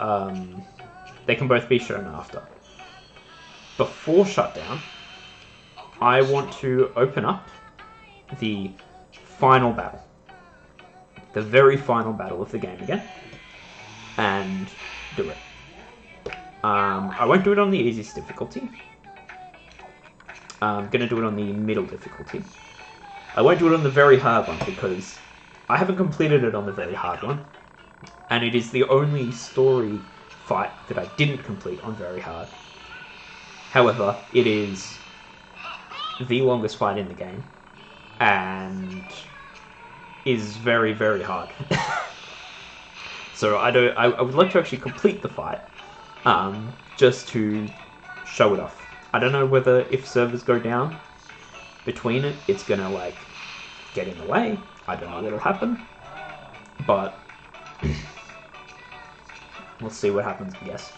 they can both be shown after. Before shutdown, I want to open up the final battle. The very final battle of the game again. And do it. I won't do it on the easiest difficulty. I'm going to do it on the middle difficulty. I won't do it on the very hard one because I haven't completed it on the very hard one. And it is the only story fight that I didn't complete on very hard. However, it is the longest fight in the game. And is very, very hard. So I would like to actually complete the fight. Just to show it off. I don't know whether if servers go down between it, it's gonna like get in the way. I don't know what'll happen, but we'll see what happens, I guess.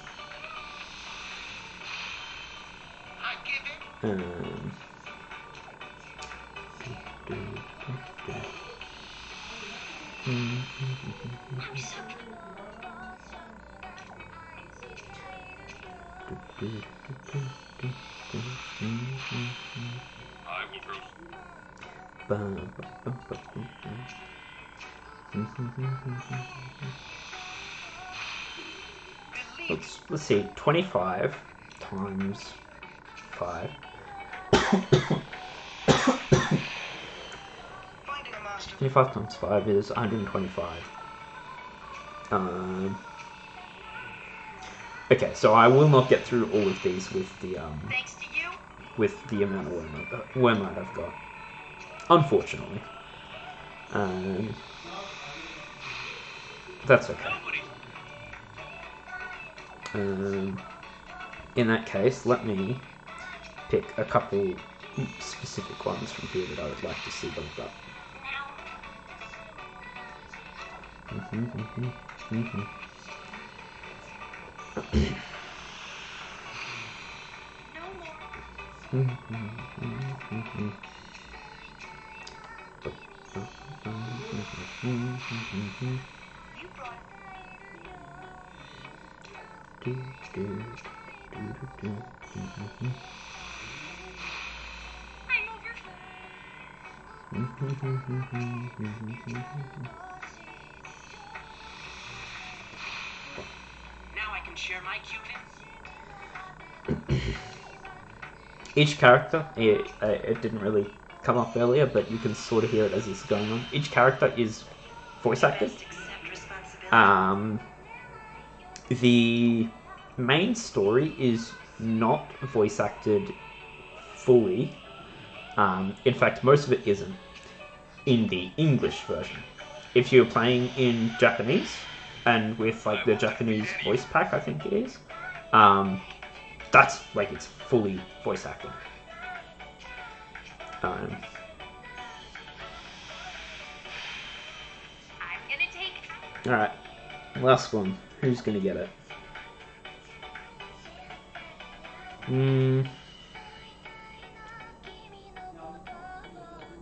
Let's see, 25 times 5. 25 times 5 is 125. Okay, so I will not get through all of these with the amount of wormite I've got, unfortunately. That's okay. In that case, let me pick a couple specific ones from here that I would like to see built up. Now I can share my cuteness. Each character, it didn't really come up earlier, but you can sort of hear it as it's going on. Each character is voice acted. The main story is not voice acted fully. In fact, most of it isn't in the English version. If you're playing in Japanese, and with like the Japanese voice pack, I think it is, that's like it's fully voice acted. I'm gonna take. All right, last one. Who's gonna get it?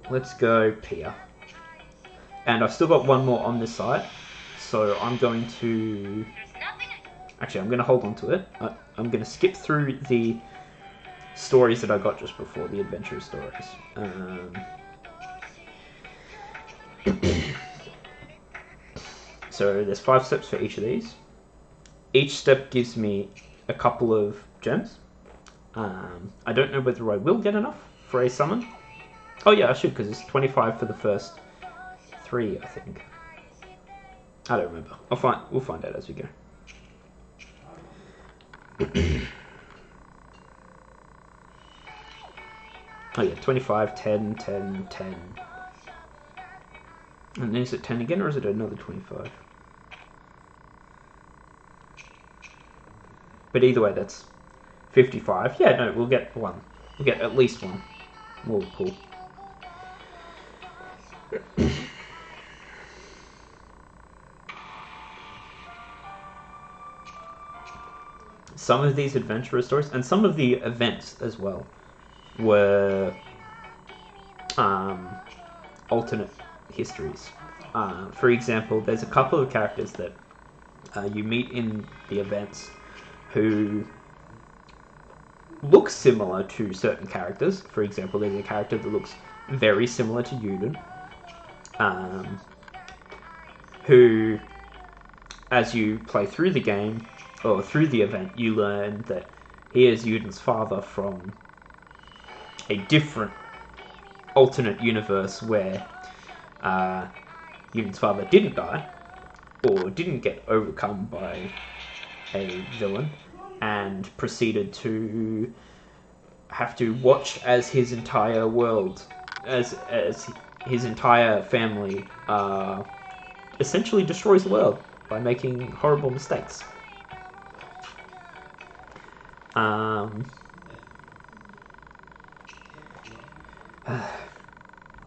Let's go Pia. And I've still got one more on this side, so I'm going to. Actually, I'm going to hold on to it. I'm going to skip through the stories that I got just before, the adventure stories. So there's 5 steps for each of these. Each step gives me a couple of gems. I don't know whether I will get enough for a summon. Oh yeah, I should, because it's 25 for the first 3, I think. I don't remember. We'll find out as we go. Oh yeah, 25, 10, 10, 10. And then is it 10 again, or is it another 25? But either way, that's 55. Yeah, no, we'll get one. We'll get at least one. We'll pull. some of these adventurous stories and some of the events as well were alternate histories. For example, there's a couple of characters that you meet in the events who look similar to certain characters. For example, there's a character that looks very similar to Yuden, who, as you play through the game, or through the event, you learn that he is Yuden's father from a different alternate universe where Yuden's father didn't die, or didn't get overcome by a villain, and proceeded to have to watch as his entire world, as his entire family essentially destroys the world by making horrible mistakes.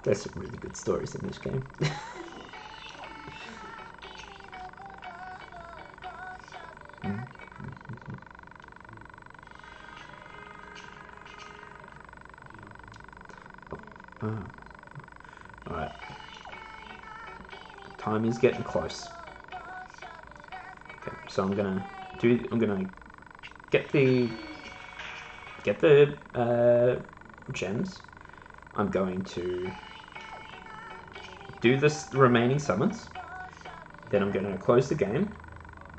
There's some really good stories in this game. Alright. Time is getting close. Okay, so I'm gonna get the gems. I'm going to do this remaining summons. Then I'm going to close the game,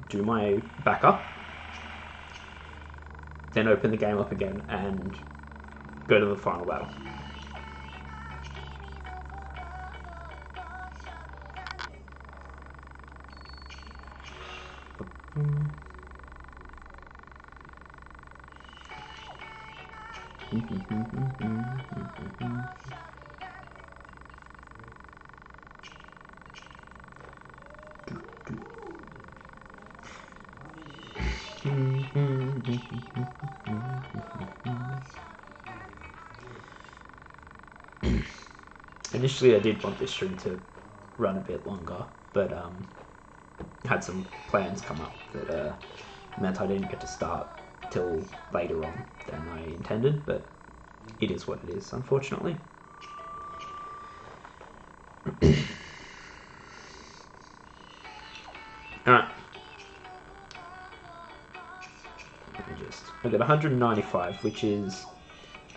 do my backup, then open the game up again and go to the final battle. Initially I did want this stream to run a bit longer, but had some plans come up that meant I didn't get to start till later on than I intended, but it is what it is, unfortunately. Alright. I got 195, which is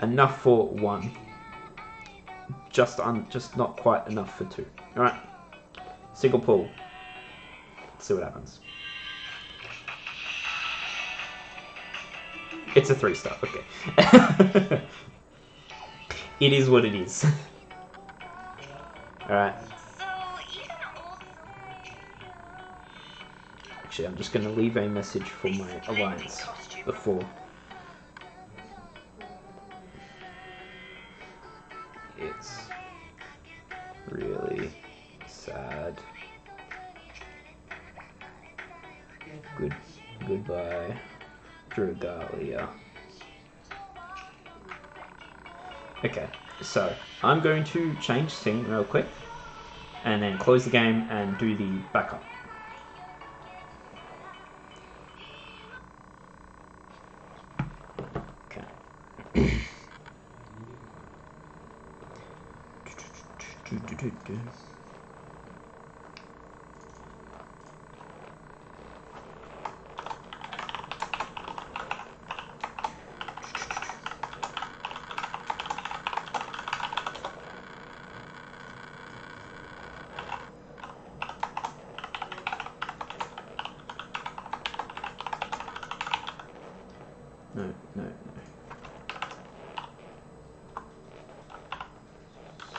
enough for one. Just not quite enough for two. Alright. Single pull. Let's see what happens. It's a 3-star, okay. It is what it is. Alright. Actually, I'm just going to leave a message for my alliance before. It's really sad. Goodbye, Dragalia. Okay, so I'm going to change scene real quick and then close the game and do the backup. Okay. No.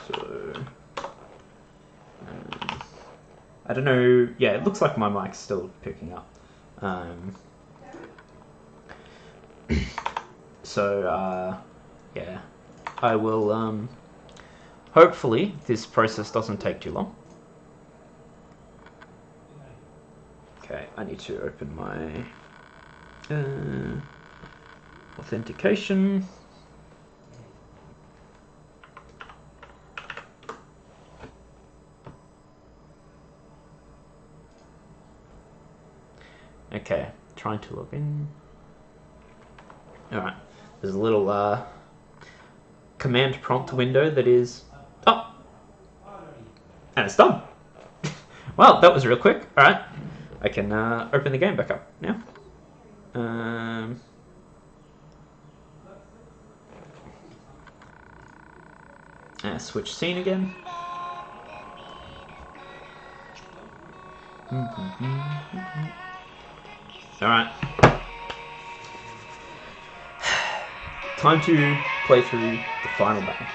So, I don't know. Yeah, it looks like my mic's still picking up. Yeah, I will. Hopefully, this process doesn't take too long. Okay, I need to open my authentication. Okay, trying to log in. Alright, there's a little command prompt window that is up. And it's done. Well, that was real quick. Alright, I can open the game back up now. Switch scene again. Alright. Time to play through the final battle.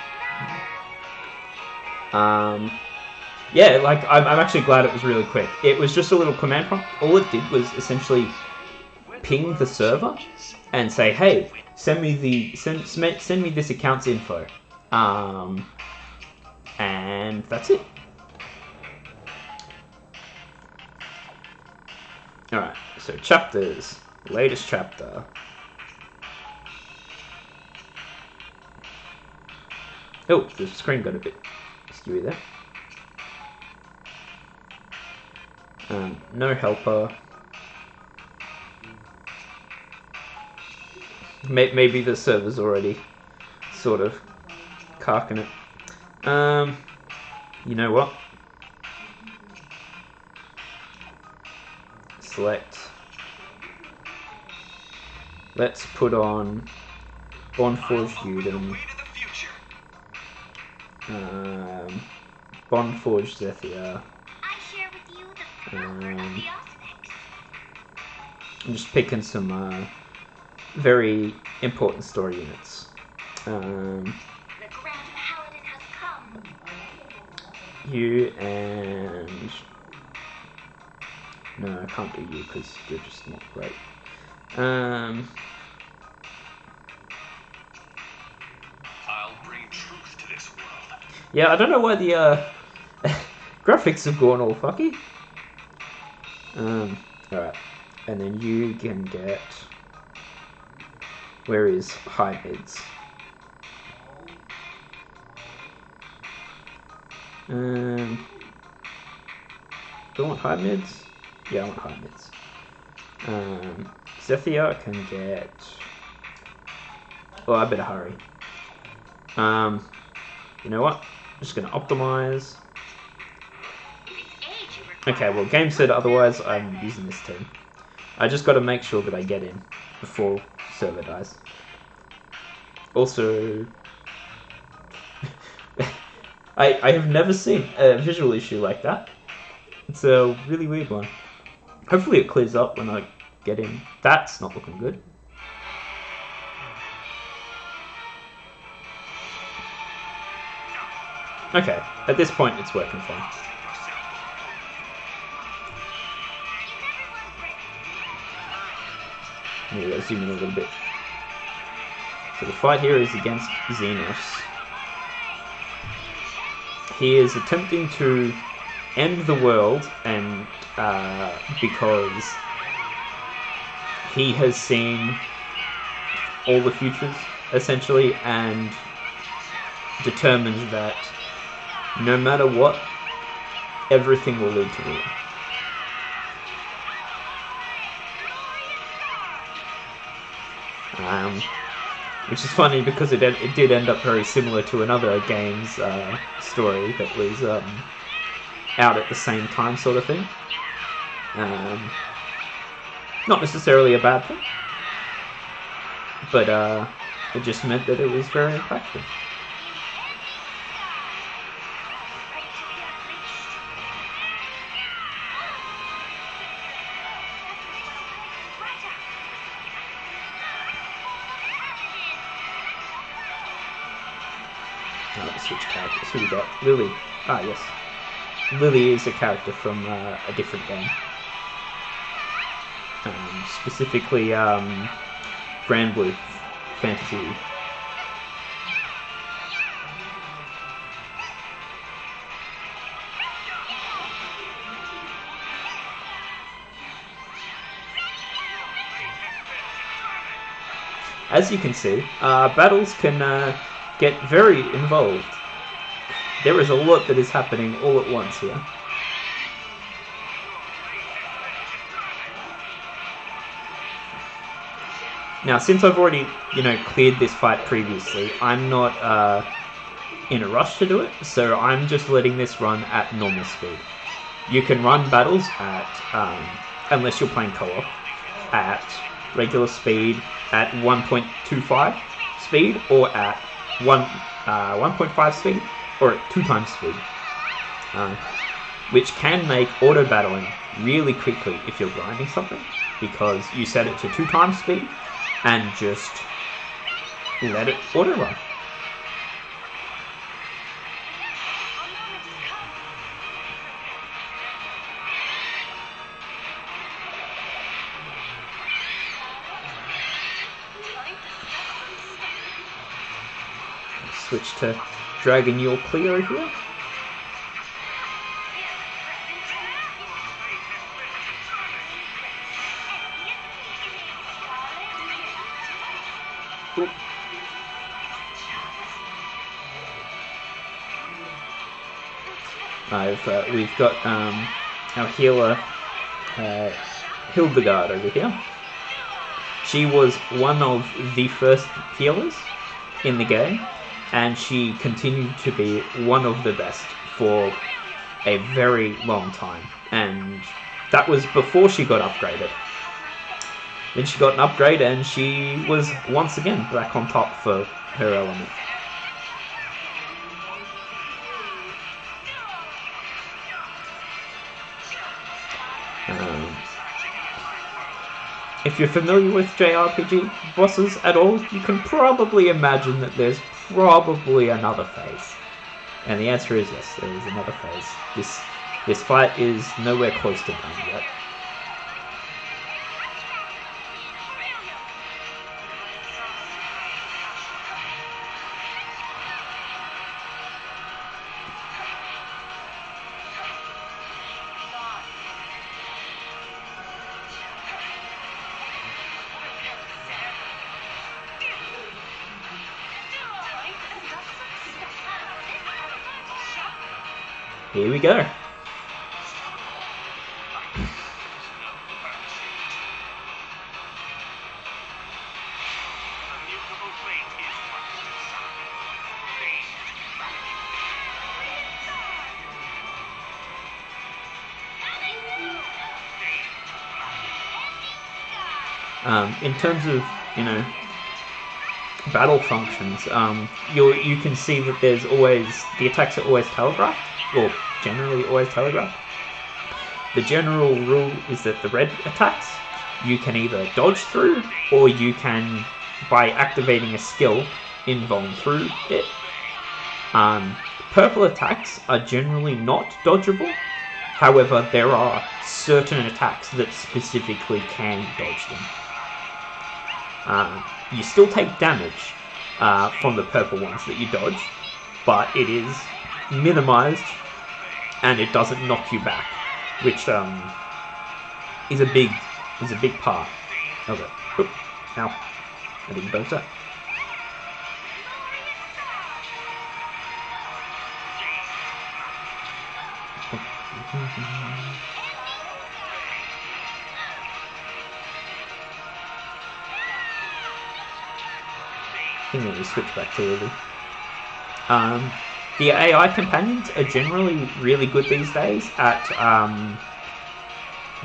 Yeah, like, I'm actually glad it was really quick. It was just a little command prompt. All it did was essentially ping the server and say, hey, send me this account's info. And that's it. Alright, so chapters. Latest chapter. Oh, the screen got a bit skewy there. No helper. Maybe the server's already sort of carking it. You know what? Select. Let's put on Bondforged Udon. Bondforged Zethia. I'm just picking some very important story units. You and... No, I can't do you because you're just not great. I'll bring truth to this world. Yeah, I don't know why the graphics have gone all fucky. Alright. And then you can get... Where is high mids? Do I want high mids? Yeah, I want high mids. Zethia can get... Oh, I better hurry. You know what? I'm just going to optimize. Okay, well, game said otherwise. I'm using this team. I just got to make sure that I get in before server dies. Also, I have never seen a visual issue like that. It's a really weird one. Hopefully it clears up when I get in. That's not looking good. Okay, at this point it's working fine. Maybe I'll zoom in a little bit. So the fight here is against Xenos. He is attempting to end the world, and because he has seen all the futures, essentially, and determines that no matter what, everything will lead to ruin. Which is funny because it did end up very similar to another game's story that was out at the same time, sort of thing. Not necessarily a bad thing, but it just meant that it was very impactful. Switch characters. Who we got? Lily. Ah, yes. Lily is a character from a different game. Specifically, Grand Blue Fantasy. As you can see, battles can get very involved. There is a lot that is happening all at once here. Now, since I've already, cleared this fight previously, I'm not in a rush to do it, so I'm just letting this run at normal speed. You can run battles at, unless you're playing co-op, at regular speed at 1.25 speed, or at 1.5 speed, or at 2 times speed, which can make auto battling really quickly if you're grinding something, because you set it to 2 times speed and just let it auto run. Switch to Dragalia Cleo here. Oop. We've got our healer Hildegard over here. She was one of the first healers in the game, and she continued to be one of the best for a very long time, and that was before she got upgraded. Then she got an upgrade and she was once again back on top for her element. If you're familiar with JRPG bosses at all, you can probably imagine that there's probably another phase. And the answer is yes, there is another phase. This fight is nowhere close to done yet. Here we go. In terms of, battle functions, you can see that there's always, the attacks are always telegraphed, or generally always telegraphed. The general rule is that the red attacks, you can either dodge through, or you can, by activating a skill, invuln through it. Purple attacks are generally not dodgeable, however there are certain attacks that specifically can dodge them. You still take damage from the purple ones that you dodge, but it is minimized and it doesn't knock you back, which is a big part of it. Oop, ow, I didn't dodge that. I think we switch back to Lily. The AI companions are generally really good these days at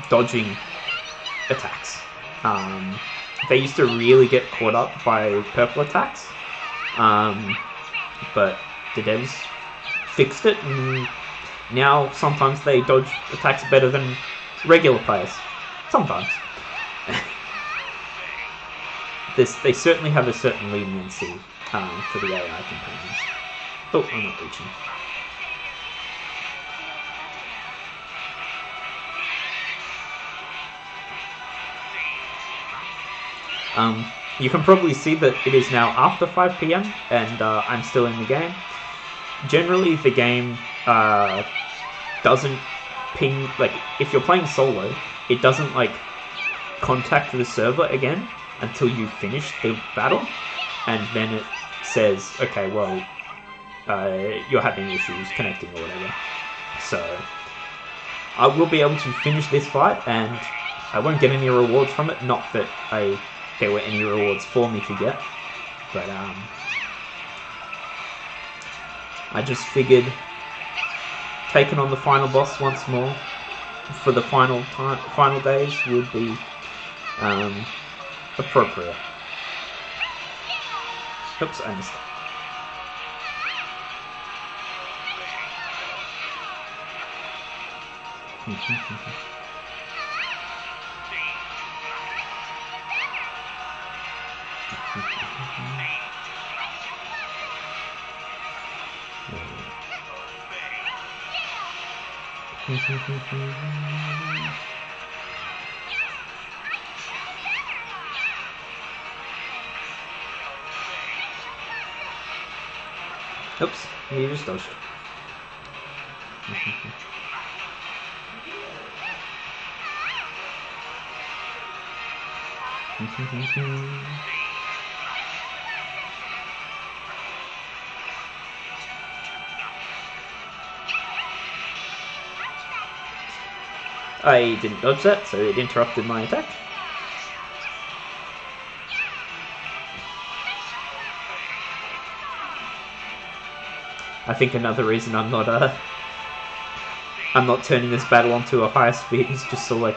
dodging attacks. They used to really get caught up by purple attacks, but the devs fixed it, and now sometimes they dodge attacks better than regular players. Sometimes. They certainly have a certain leniency for the AI companions. Oh, I'm not reaching. You can probably see that it is now after 5 PM and I'm still in the game. Generally, the game doesn't ping, like, if you're playing solo, it doesn't, like, contact the server again until you finish the battle, and then it says, okay, well, you're having issues connecting or whatever. So, I will be able to finish this fight, and I won't get any rewards from it. Not that I there were any rewards for me to get, but I just figured taking on the final boss once more for the final days would be appropriate. Oops, I missed it. Oops, you just dodged. I didn't dodge that, so it interrupted my attack. I think another reason I'm not turning this battle onto a higher speed is just so I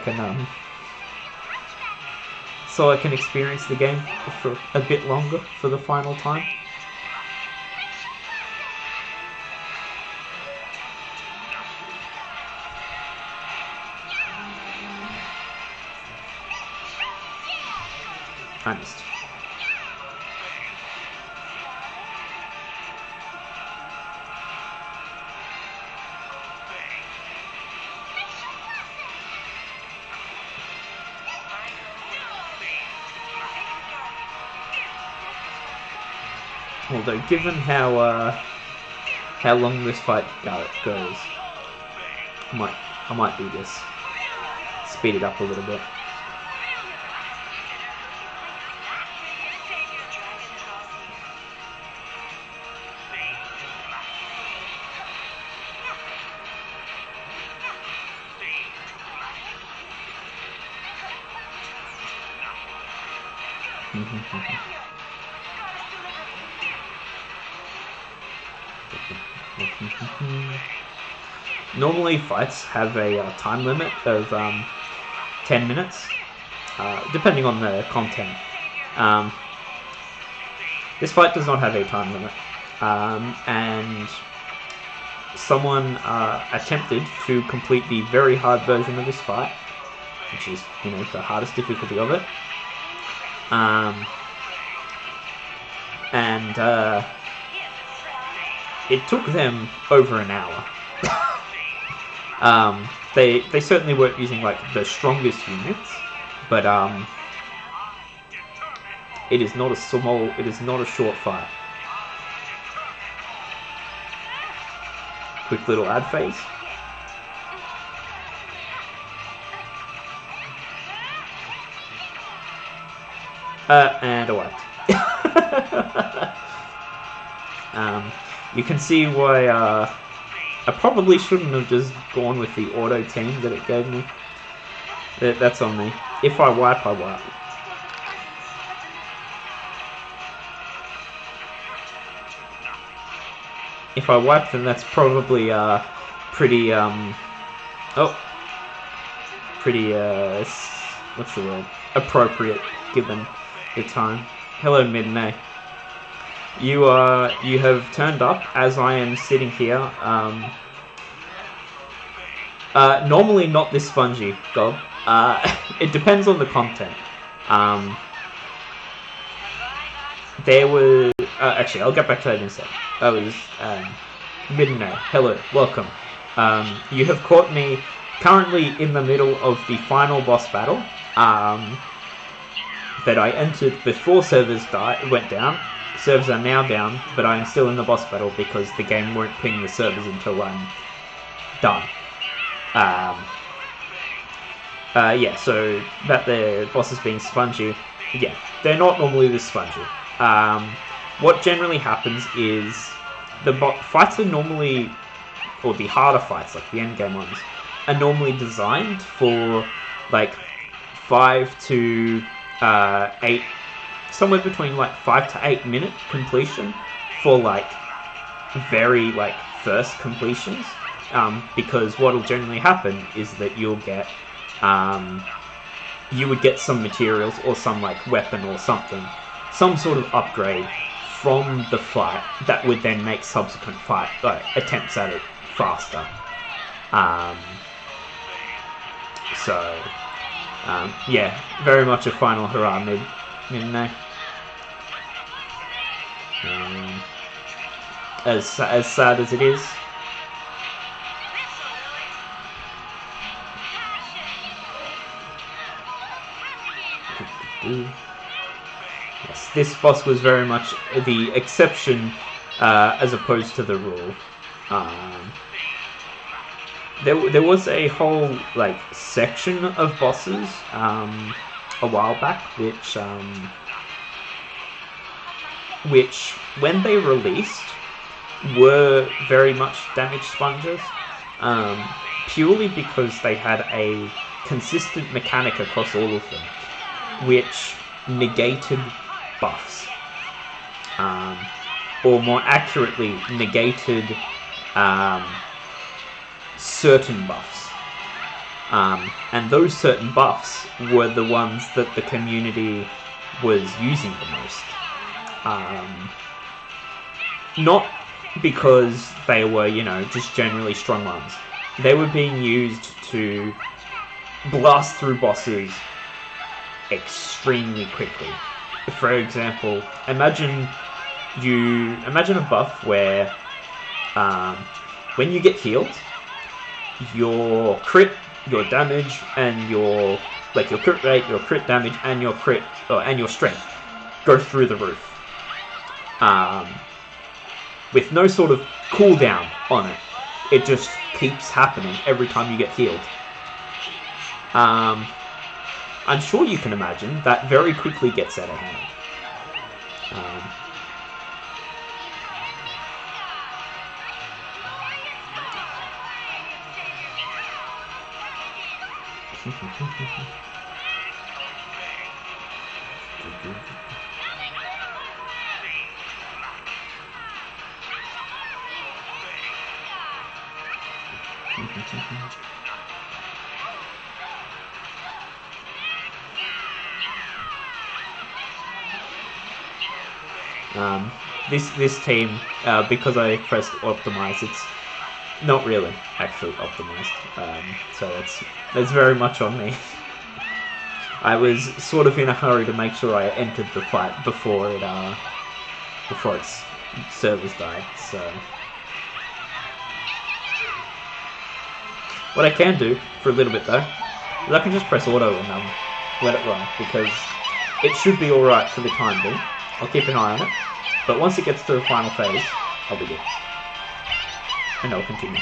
can experience the game for a bit longer for the final time. I missed. Although, given how long this fight goes, I might do this. Speed it up a little bit. Normally fights have a time limit of 10 minutes, depending on the content. This fight does not have a time limit, and someone attempted to complete the very hard version of this fight, which is, the hardest difficulty of it. And it took them over an hour. They certainly weren't using like the strongest units, but it is not a short fight. Quick little ad phase. And a whack. You can see why I probably shouldn't have just gone with the auto team that it gave me. That's on me. If I wipe, I wipe. If I wipe, then that's probably pretty what's the word? Appropriate given the time. Hello, Midnay. You have turned up as I am sitting here. Normally not this spongy, Gob. It depends on the content. There was actually, I'll get back to that in a sec. That was Midnay. Hello, welcome. You have caught me currently in the middle of the final boss battle. That I entered before servers went down. Servers are now down, but I am still in the boss battle because the game won't ping the servers until I'm done. Yeah, so that the boss is being spongy. Yeah, they're not normally this spongy. What generally happens is the fights are normally, or the harder fights, like the endgame ones, are normally designed for like 5 to somewhere between like 5 to 8 minute completion for like very like first completions, because what'll generally happen is that you'll get you would get some materials or some like weapon or something, some sort of upgrade from the fight that would then make subsequent fight attempts at it faster. Yeah, very much a final hurrah mid-nay. As sad as it is. Yes, this boss was very much the exception as opposed to the rule. There was a whole like section of bosses a while back, which when they released were very much damage sponges, purely because they had a consistent mechanic across all of them, which negated buffs, or more accurately, negated certain buffs. And those certain buffs were the ones that the community was using the most. Not because they were, just generally strong ones. They were being used to blast through bosses extremely quickly. For example, imagine a buff where when you get healed, your crit, your damage, and your crit rate, your crit damage, and your and your strength go through the roof. With no sort of cooldown on it. It just keeps happening every time you get healed. I'm sure you can imagine that very quickly gets out of hand. This team, because I pressed optimize, it's not really actually optimized. So that's very much on me. I was sort of in a hurry to make sure I entered the fight before its servers died. So what I can do for a little bit though is I can just press auto and let it run, because it should be alright for the time being. I'll keep an eye on it, but once it gets to the final phase, I'll be good. And I'll continue.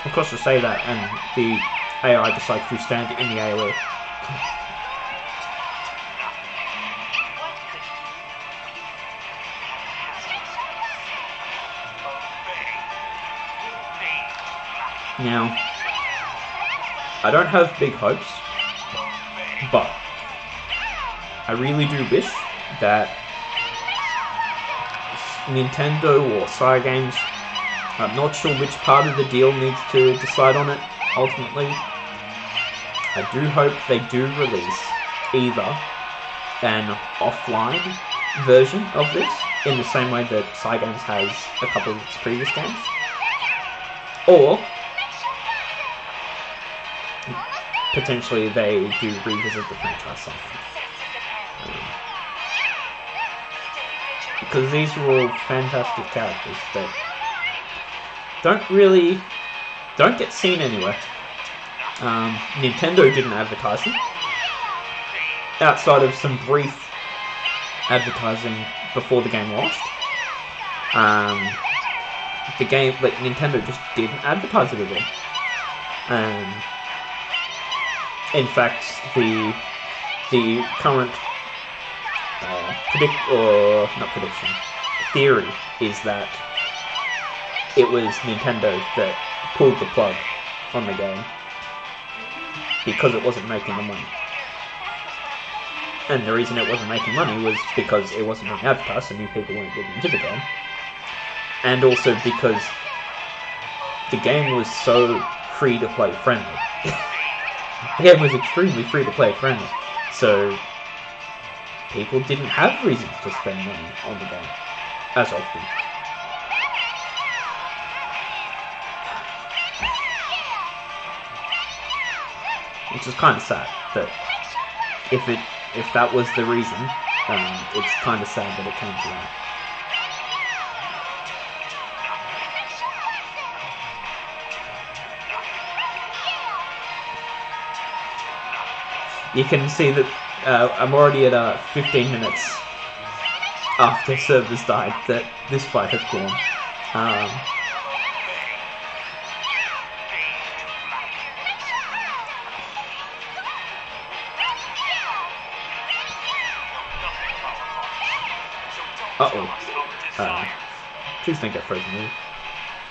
Of course, to say that, and the AI decides to stand in the AoE. Now, I don't have big hopes, but I really do wish that Nintendo or Cygames, I'm not sure which part of the deal needs to decide on it ultimately. I do hope they do release either an offline version of this, in the same way that Cygames has a couple of its previous games, or potentially they do revisit the franchise software. Because these are all fantastic characters that don't get seen anywhere. Nintendo didn't advertise them, outside of some brief advertising before the game launched. The game, Nintendo just didn't advertise it at all. In fact, the current theory is that it was Nintendo that pulled the plug on the game. because it wasn't making the money. And the reason it wasn't making money was because it wasn't being advertised, so new people weren't getting into the game. And also because the game was so free-to-play friendly. The game was extremely free-to-play friendly. So people didn't have reasons to spend money on the game as often. Which is kind of sad that if that was the reason, it's kind of sad that it came to that. You can see that I'm already at 15 minutes after servers died that this fight has gone. Uh-oh. Please don't get frozen here.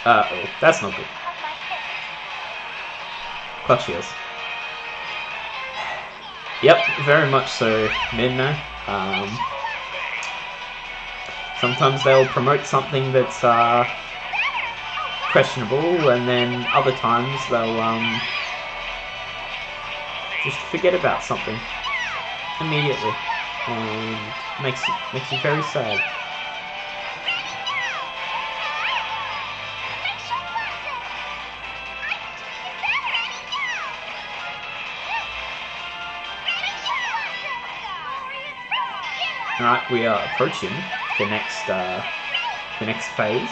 Uh-oh. That's not good. Clutch heals. Yep, very much so, Midna. Sometimes they'll promote something that's questionable, and then other times they'll just forget about something immediately, and makes you very sad. Alright, we are approaching the next phase.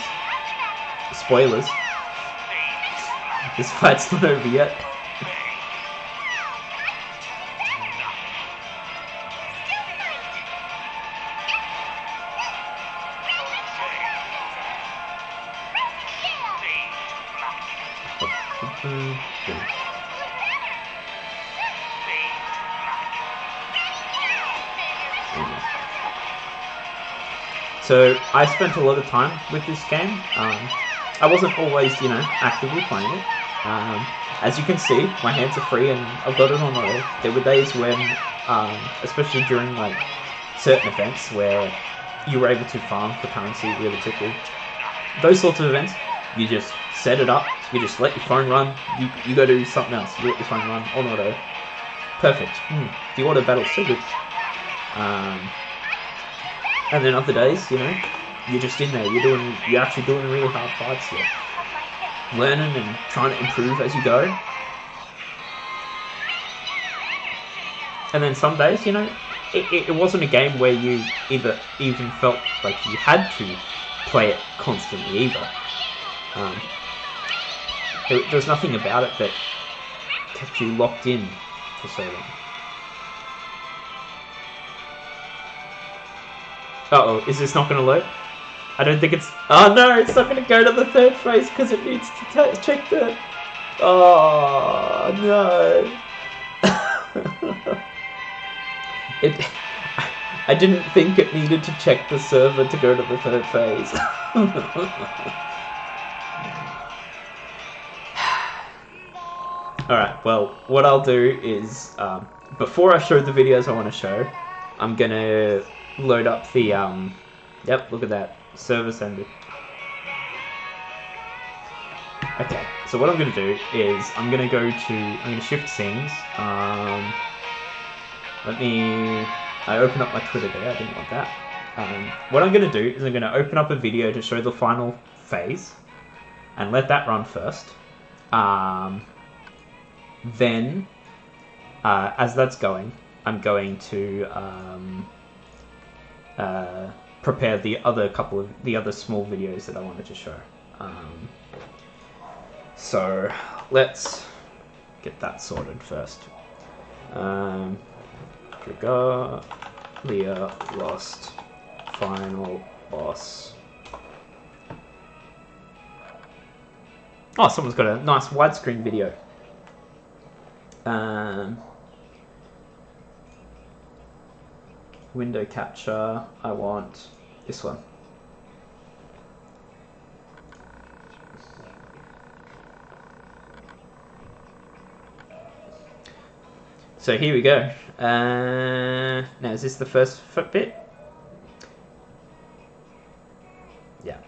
Spoilers. This fight's not over yet. So I spent a lot of time with this game. I wasn't always, actively playing it. As you can see, my hands are free and I've got it on auto. There were days when, especially during like certain events where you were able to farm for currency really quickly. Those sorts of events, you just set it up, you just let your phone run, you go do something else, you let your phone run on auto. Perfect. The auto battle's so good. And then other days, you're just in there. You're actually doing really hard fights here, learning and trying to improve as you go. And then some days, it wasn't a game where you even felt like you had to play it constantly either. There's nothing about it that kept you locked in for so long. Uh-oh, is this not going to load? I don't think it's... Oh no, it's not going to go to the third phase because it needs to check the... Oh, no. I didn't think it needed to check the server to go to the third phase. Alright, well, what I'll do is, before I show the videos I want to show, I'm going to load up the, yep, look at that, service ended. Okay, so what I'm going to do is, I'm going to shift scenes, I open up my Twitter there, I didn't want that. What I'm going to do is I'm going to open up a video to show the final phase, and let that run first. Then, as that's going, I'm going to prepare the other small videos that I wanted to show. So let's get that sorted first. Dragalia lost final boss. Oh, someone's got a nice widescreen video. Window capture, I want this one. So here we go. Now, is this the first bit? Yeah.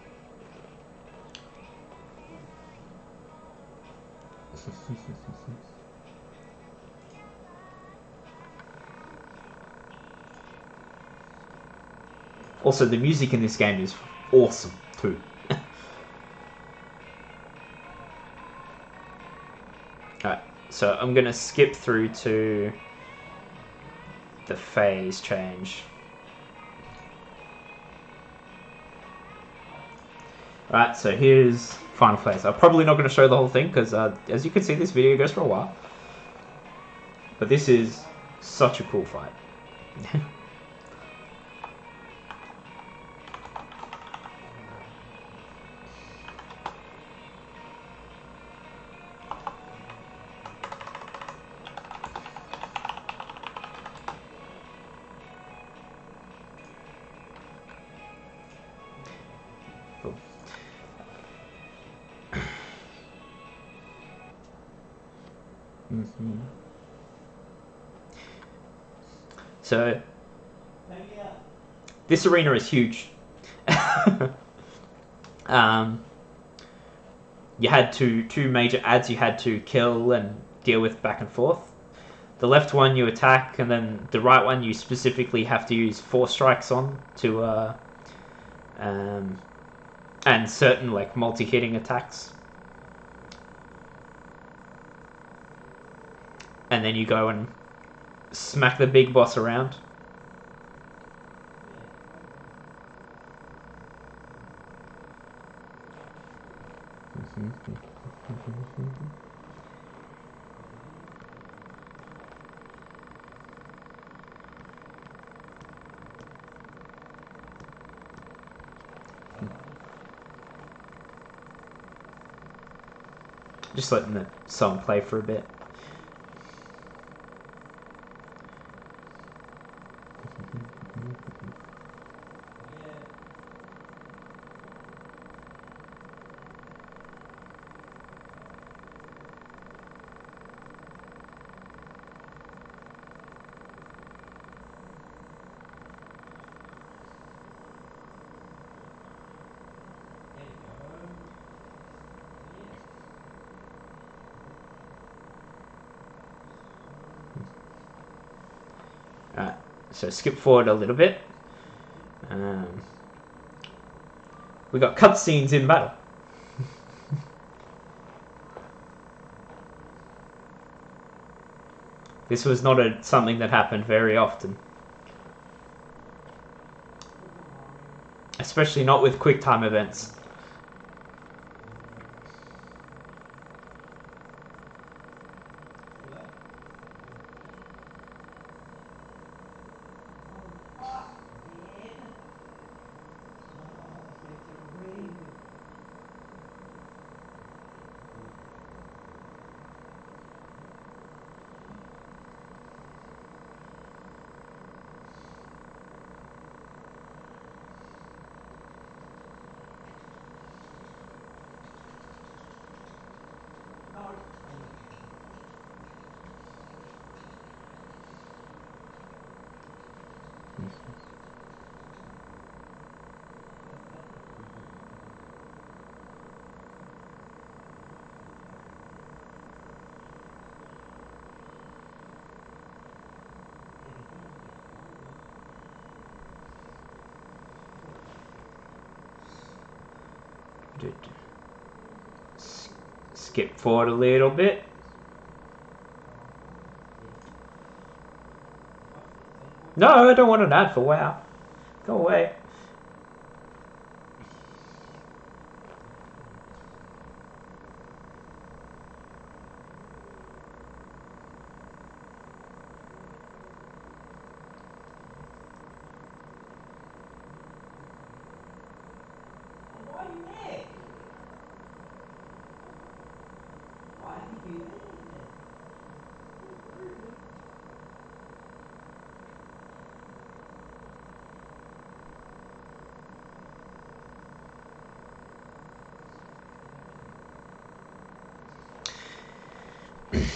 Also, the music in this game is awesome too. Alright, so I'm gonna skip through to the phase change. Alright, so here's final phase. I'm probably not going to show the whole thing because, as you can see, this video goes for a while. But this is such a cool fight. So, this arena is huge. You had two major ads you had to kill and deal with back and forth. The left one you attack, and then the right one you specifically have to use 4 strikes on to, and certain like multi-hitting attacks. And then you go and smack the big boss around. Just letting the song play for a bit. Alright, so skip forward a little bit. We got cutscenes in battle. This was not something that happened very often. Especially not with quick time events. Skip forward a little bit. No, I don't want an ad for WoW. Go away.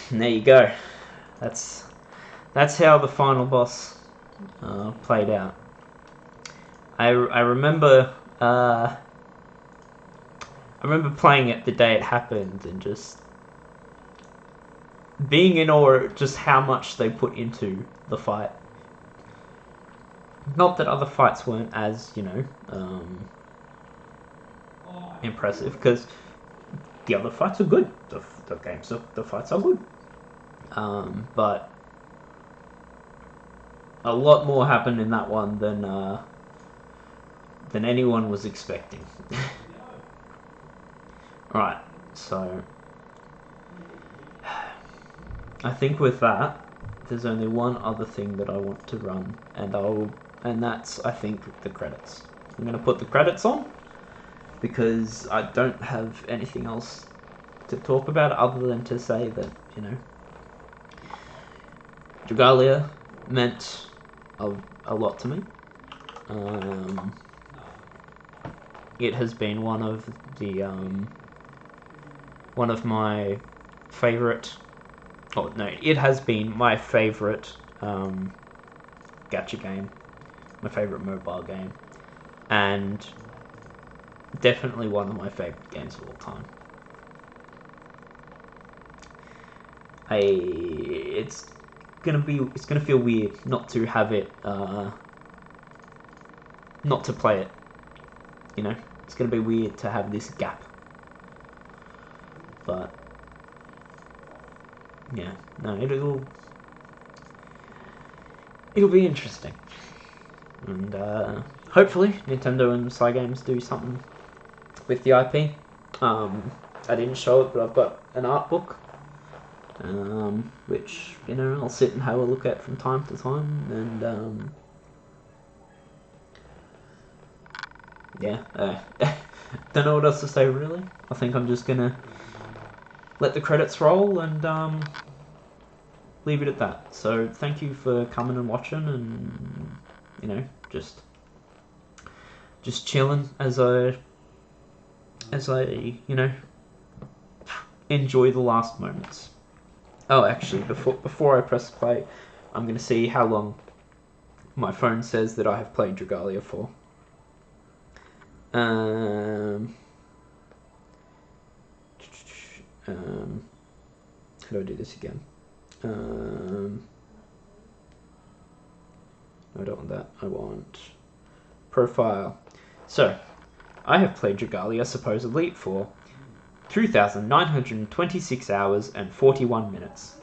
And there you go. That's that's how the final boss played out. I remember playing it the day it happened and just being in awe at just how much they put into the fight. Not that other fights weren't as, impressive, because the other fights are good. The fights are good. But a lot more happened in that one than anyone was expecting. Right, so I think with that, there's only one other thing that I want to run, and that's, I think, the credits. I'm going to put the credits on because I don't have anything else to talk about other than to say that, Dragalia meant a lot to me. It has been one of my favorite. Oh no! It has been my favorite gacha game, my favorite mobile game, and definitely one of my favorite games of all time. It's gonna feel weird not to have it, not to play it. It's gonna be weird to have this gap. But yeah, no, it'll be interesting, and hopefully Nintendo and Cygames do something with the IP. I didn't show it, but I've got an art book, which I'll sit and have a look at from time to time, and yeah, don't know what else to say really. I think I'm just gonna let the credits roll and leave it at that. So thank you for coming and watching, and just chilling as I enjoy the last moments. Oh, actually, before I press play, I'm gonna see how long my phone says that I have played Dragalia for. How do I do this again? No, I don't want that. I want profile. So, I have played Dragalia supposedly for 2,926 hours and 41 minutes.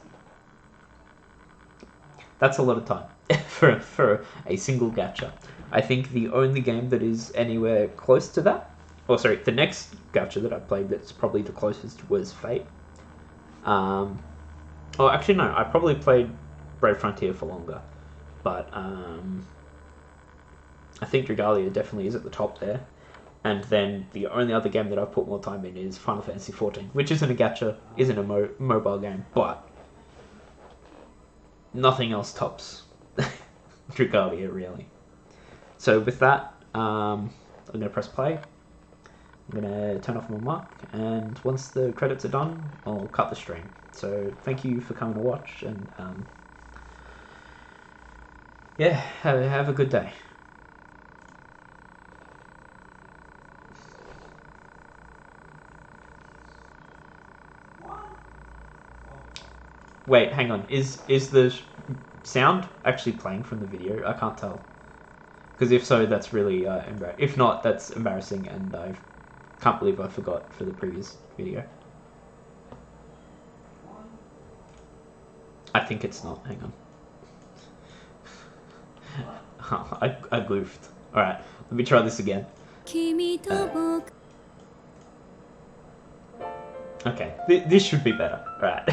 That's a lot of time for a single gacha. I think the only game that is anywhere close to that, the next gacha that I played that's probably the closest was Fate. Actually no, I probably played Brave Frontier for longer, but I think Dragalia definitely is at the top there. And then the only other game that I've put more time in is Final Fantasy XIV, which isn't a gacha, isn't a mobile game, but nothing else tops Dragalia, really. So with that, I'm going to press play. I'm going to turn off my mic, and once the credits are done, I'll cut the stream. So thank you for coming to watch, and yeah, have a good day. Wait, hang on. Is the sound actually playing from the video? I can't tell. Because if so, that's really embarrassing. If not, that's embarrassing, and I can't believe I forgot for the previous video. I think it's not. Hang on. I goofed. Alright, let me try this again. Okay, this should be better. Alright.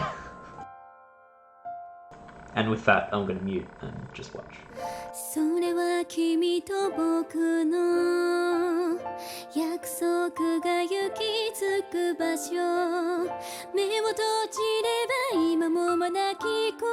And with that, I'm going to mute and just watch. それは君と僕の約束が行き着く場所目を閉じれば今もまだ聞こえ